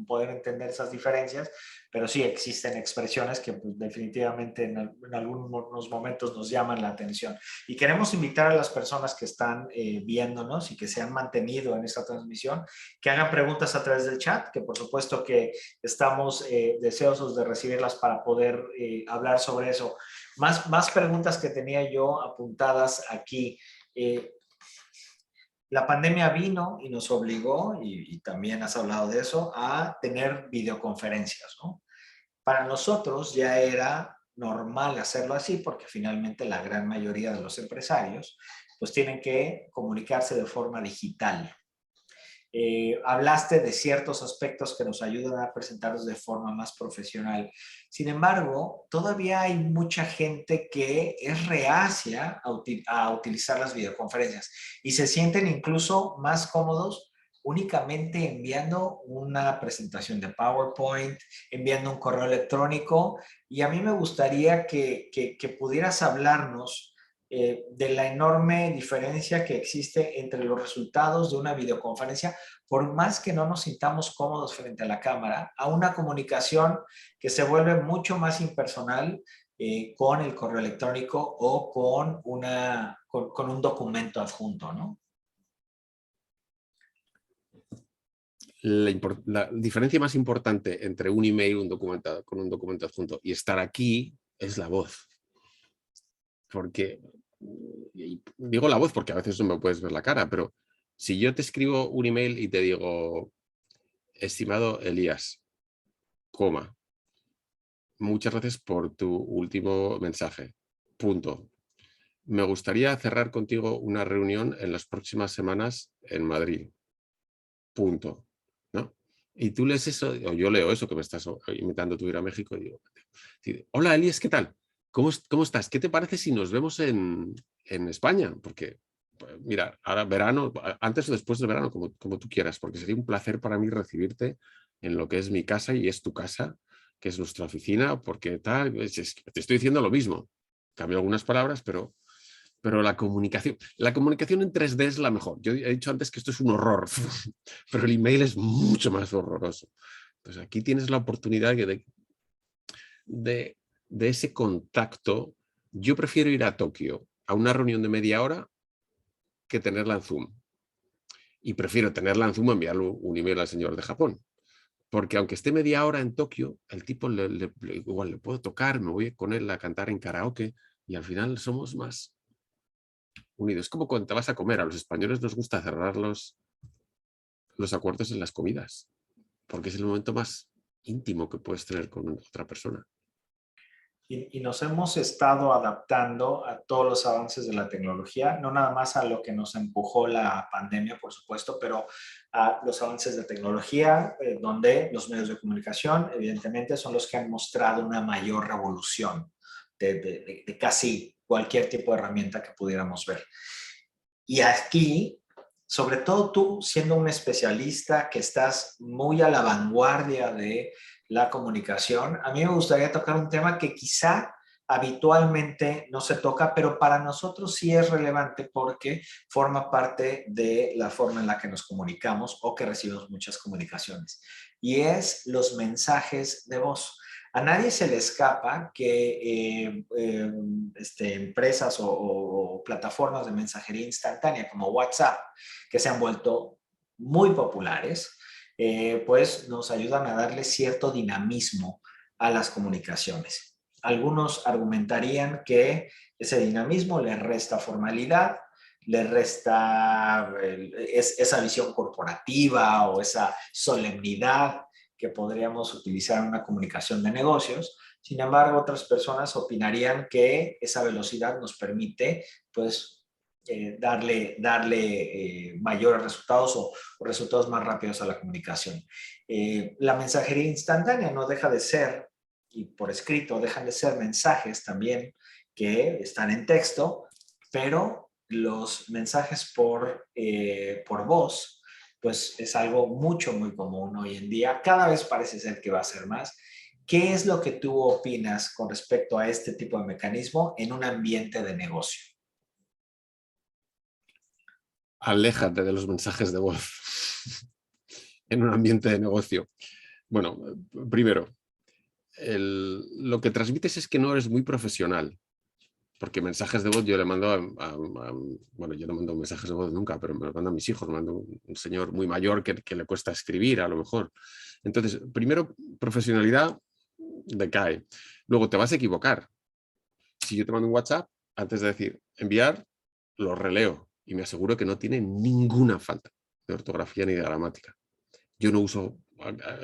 poder entender esas diferencias, pero sí existen expresiones que pues, definitivamente en algunos momentos nos llaman la atención. Y queremos invitar a las personas que están viéndonos y que se han mantenido en esta transmisión, que hagan preguntas a través del chat, que por supuesto que estamos deseosos de recibirlas para poder hablar sobre eso. Más preguntas que tenía yo apuntadas aquí. La pandemia vino y nos obligó, y también has hablado de eso, a tener videoconferencias, ¿no? Para nosotros ya era normal hacerlo así porque finalmente la gran mayoría de los empresarios pues tienen que comunicarse de forma digital. Hablaste de ciertos aspectos que nos ayudan a presentarlos de forma más profesional. Sin embargo, todavía hay mucha gente que es reacia a utilizar las videoconferencias y se sienten incluso más cómodos únicamente enviando una presentación de PowerPoint, enviando un correo electrónico. Y a mí me gustaría que pudieras hablarnos de la enorme diferencia que existe entre los resultados de una videoconferencia, por más que no nos sintamos cómodos frente a la cámara, a una comunicación que se vuelve mucho más impersonal con el correo electrónico o con un documento adjunto, ¿no? La diferencia más importante entre un email con un documento adjunto y estar aquí es la voz. Porque, y digo la voz porque a veces no me puedes ver la cara, pero si yo te escribo un email y te digo, estimado Elías, coma, muchas gracias por tu último mensaje, punto. Me gustaría cerrar contigo una reunión en las próximas semanas en Madrid, punto, ¿no? Y tú lees eso, o yo leo eso que me estás imitando tú ir a México y digo, hola Elías, ¿qué tal? ¿Cómo estás? ¿Qué te parece si nos vemos en España? Porque, pues, mira, ahora verano, antes o después del verano, como tú quieras, porque sería un placer para mí recibirte en lo que es mi casa y es tu casa, que es nuestra oficina, porque tal, te estoy diciendo lo mismo. Cambio algunas palabras, pero la comunicación en 3D es la mejor. Yo he dicho antes que esto es un horror, pero el email es mucho más horroroso. Entonces aquí tienes la oportunidad de ese contacto. Yo prefiero ir a Tokio a una reunión de media hora que tenerla en Zoom. Y prefiero tenerla en Zoom a enviarle un email al señor de Japón. Porque aunque esté media hora en Tokio, el tipo igual le puedo tocar, me voy con él a cantar en karaoke y al final somos más unidos. Es como cuando te vas a comer. A los españoles nos gusta cerrar los acuerdos en las comidas, porque es el momento más íntimo que puedes tener con otra persona. Y nos hemos estado adaptando a todos los avances de la tecnología, no nada más a lo que nos empujó la pandemia, por supuesto, pero a los avances de tecnología, donde los medios de comunicación, evidentemente, son los que han mostrado una mayor revolución de casi cualquier tipo de herramienta que pudiéramos ver. Y aquí, sobre todo tú, siendo un especialista que estás muy a la vanguardia de la comunicación, a mí me gustaría tocar un tema que quizá habitualmente no se toca, pero para nosotros sí es relevante porque forma parte de la forma en la que nos comunicamos o que recibimos muchas comunicaciones. Y es los mensajes de voz. A nadie se le escapa que empresas o plataformas de mensajería instantánea como WhatsApp, que se han vuelto muy populares, pues nos ayudan a darle cierto dinamismo a las comunicaciones. Algunos argumentarían que ese dinamismo le resta formalidad, le resta esa visión corporativa o esa solemnidad que podríamos utilizar en una comunicación de negocios. Sin embargo, otras personas opinarían que esa velocidad nos permite, pues, darle mayores resultados o resultados más rápidos a la comunicación. La mensajería instantánea no deja de ser, y por escrito, dejan de ser mensajes también que están en texto, pero los mensajes por voz pues es algo muy común hoy en día. Cada vez parece ser que va a ser más. ¿Qué es lo que tú opinas con respecto a este tipo de mecanismo en un ambiente de negocio? Aléjate de los mensajes de voz. en un ambiente de negocio. Bueno, primero, lo que transmites es que no eres muy profesional. Porque mensajes de voz yo le mando bueno, yo no mando mensajes de voz nunca, pero me los mando a mis hijos, me mando un señor muy mayor que le cuesta escribir a lo mejor. Entonces, primero, profesionalidad decae. Luego te vas a equivocar. Si yo te mando un WhatsApp, antes de decir enviar, lo releo y me aseguro que no tiene ninguna falta de ortografía ni de gramática. Yo no uso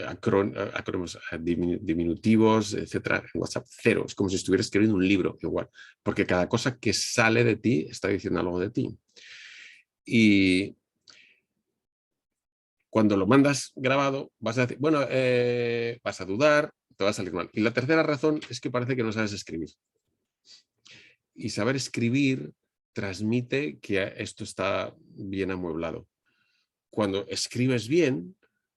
acrónimos diminutivos, etcétera, en WhatsApp, cero. Es como si estuviera escribiendo un libro, igual. Porque cada cosa que sale de ti está diciendo algo de ti. Y cuando lo mandas grabado, vas a decir, bueno, vas a dudar, te va a salir mal. Y la tercera razón es que parece que no sabes escribir. Y saber escribir transmite que esto está bien amueblado. Cuando escribes bien,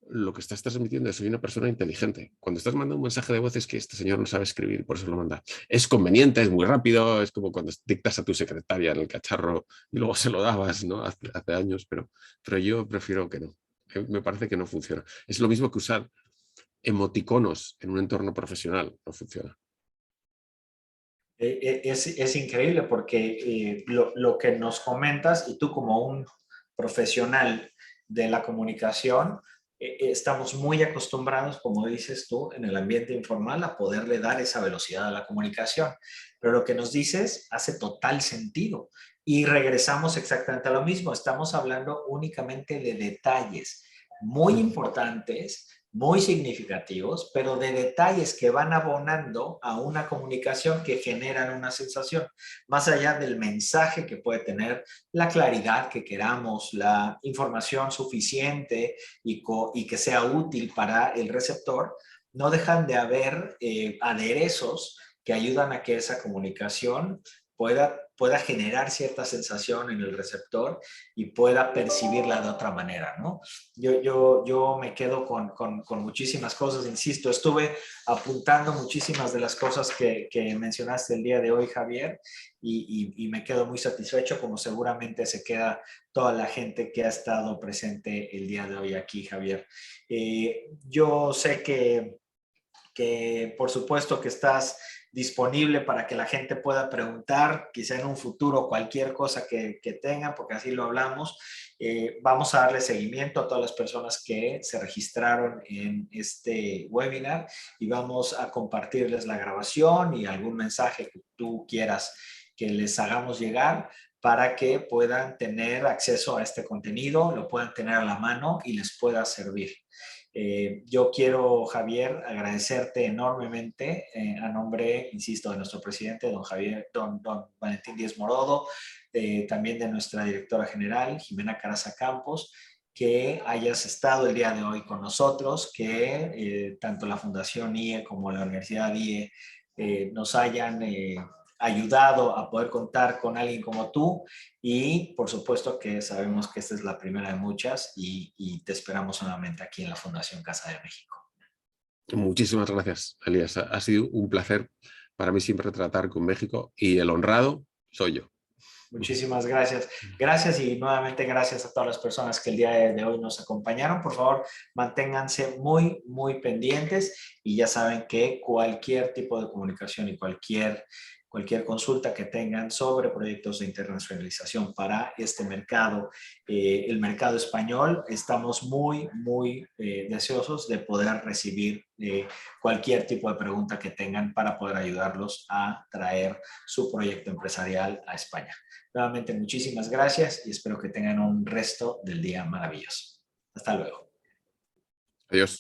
lo que estás transmitiendo es soy una persona inteligente. Cuando estás mandando un mensaje de voz es que este señor no sabe escribir, por eso lo manda. Es conveniente, es muy rápido, es como cuando dictas a tu secretaria en el cacharro y luego se lo dabas, ¿no? Hace años, pero yo prefiero que no. Me parece que no funciona. Es lo mismo que usar emoticonos en un entorno profesional, no funciona. Es increíble porque lo que nos comentas y tú como un profesional de la comunicación, estamos muy acostumbrados, como dices tú, en el ambiente informal a poderle dar esa velocidad a la comunicación. Pero lo que nos dices hace total sentido y regresamos exactamente a lo mismo. Estamos hablando únicamente de detalles muy importantes, muy significativos, pero de detalles que van abonando a una comunicación que generan una sensación, más allá del mensaje que puede tener, la claridad que queramos, la información suficiente y que sea útil para el receptor, no dejan de haber aderezos que ayudan a que esa comunicación pueda generar cierta sensación en el receptor y pueda percibirla de otra manera, ¿no? Yo me quedo con muchísimas cosas, insisto, estuve apuntando muchísimas de las cosas que mencionaste el día de hoy, Javier, y me quedo muy satisfecho, como seguramente se queda toda la gente que ha estado presente el día de hoy aquí, Javier. Yo sé que por supuesto que estás disponible para que la gente pueda preguntar, quizá en un futuro, cualquier cosa que tengan, porque así lo hablamos. Vamos a darle seguimiento a todas las personas que se registraron en este webinar y vamos a compartirles la grabación y algún mensaje que tú quieras que les hagamos llegar para que puedan tener acceso a este contenido, lo puedan tener a la mano y les pueda servir. Yo quiero, Javier, agradecerte enormemente a nombre, insisto, de nuestro presidente, don Valentín Díez Morodo, también de nuestra directora general, Jimena Caraza Campos, que hayas estado el día de hoy con nosotros, que tanto la Fundación IE como la Universidad IE nos hayan ayudado a poder contar con alguien como tú y por supuesto que sabemos que esta es la primera de muchas y te esperamos nuevamente aquí en la Fundación Casa de México. Muchísimas gracias, Elías. Ha sido un placer para mí siempre tratar con México y el honrado soy yo. Muchísimas gracias. Gracias y nuevamente gracias a todas las personas que el día de hoy nos acompañaron. Por favor, manténganse muy, muy pendientes y ya saben que cualquier tipo de comunicación y cualquier consulta que tengan sobre proyectos de internacionalización para este mercado, el mercado español, estamos muy, muy deseosos de poder recibir cualquier tipo de pregunta que tengan para poder ayudarlos a traer su proyecto empresarial a España. Nuevamente, muchísimas gracias y espero que tengan un resto del día maravilloso. Hasta luego. Adiós.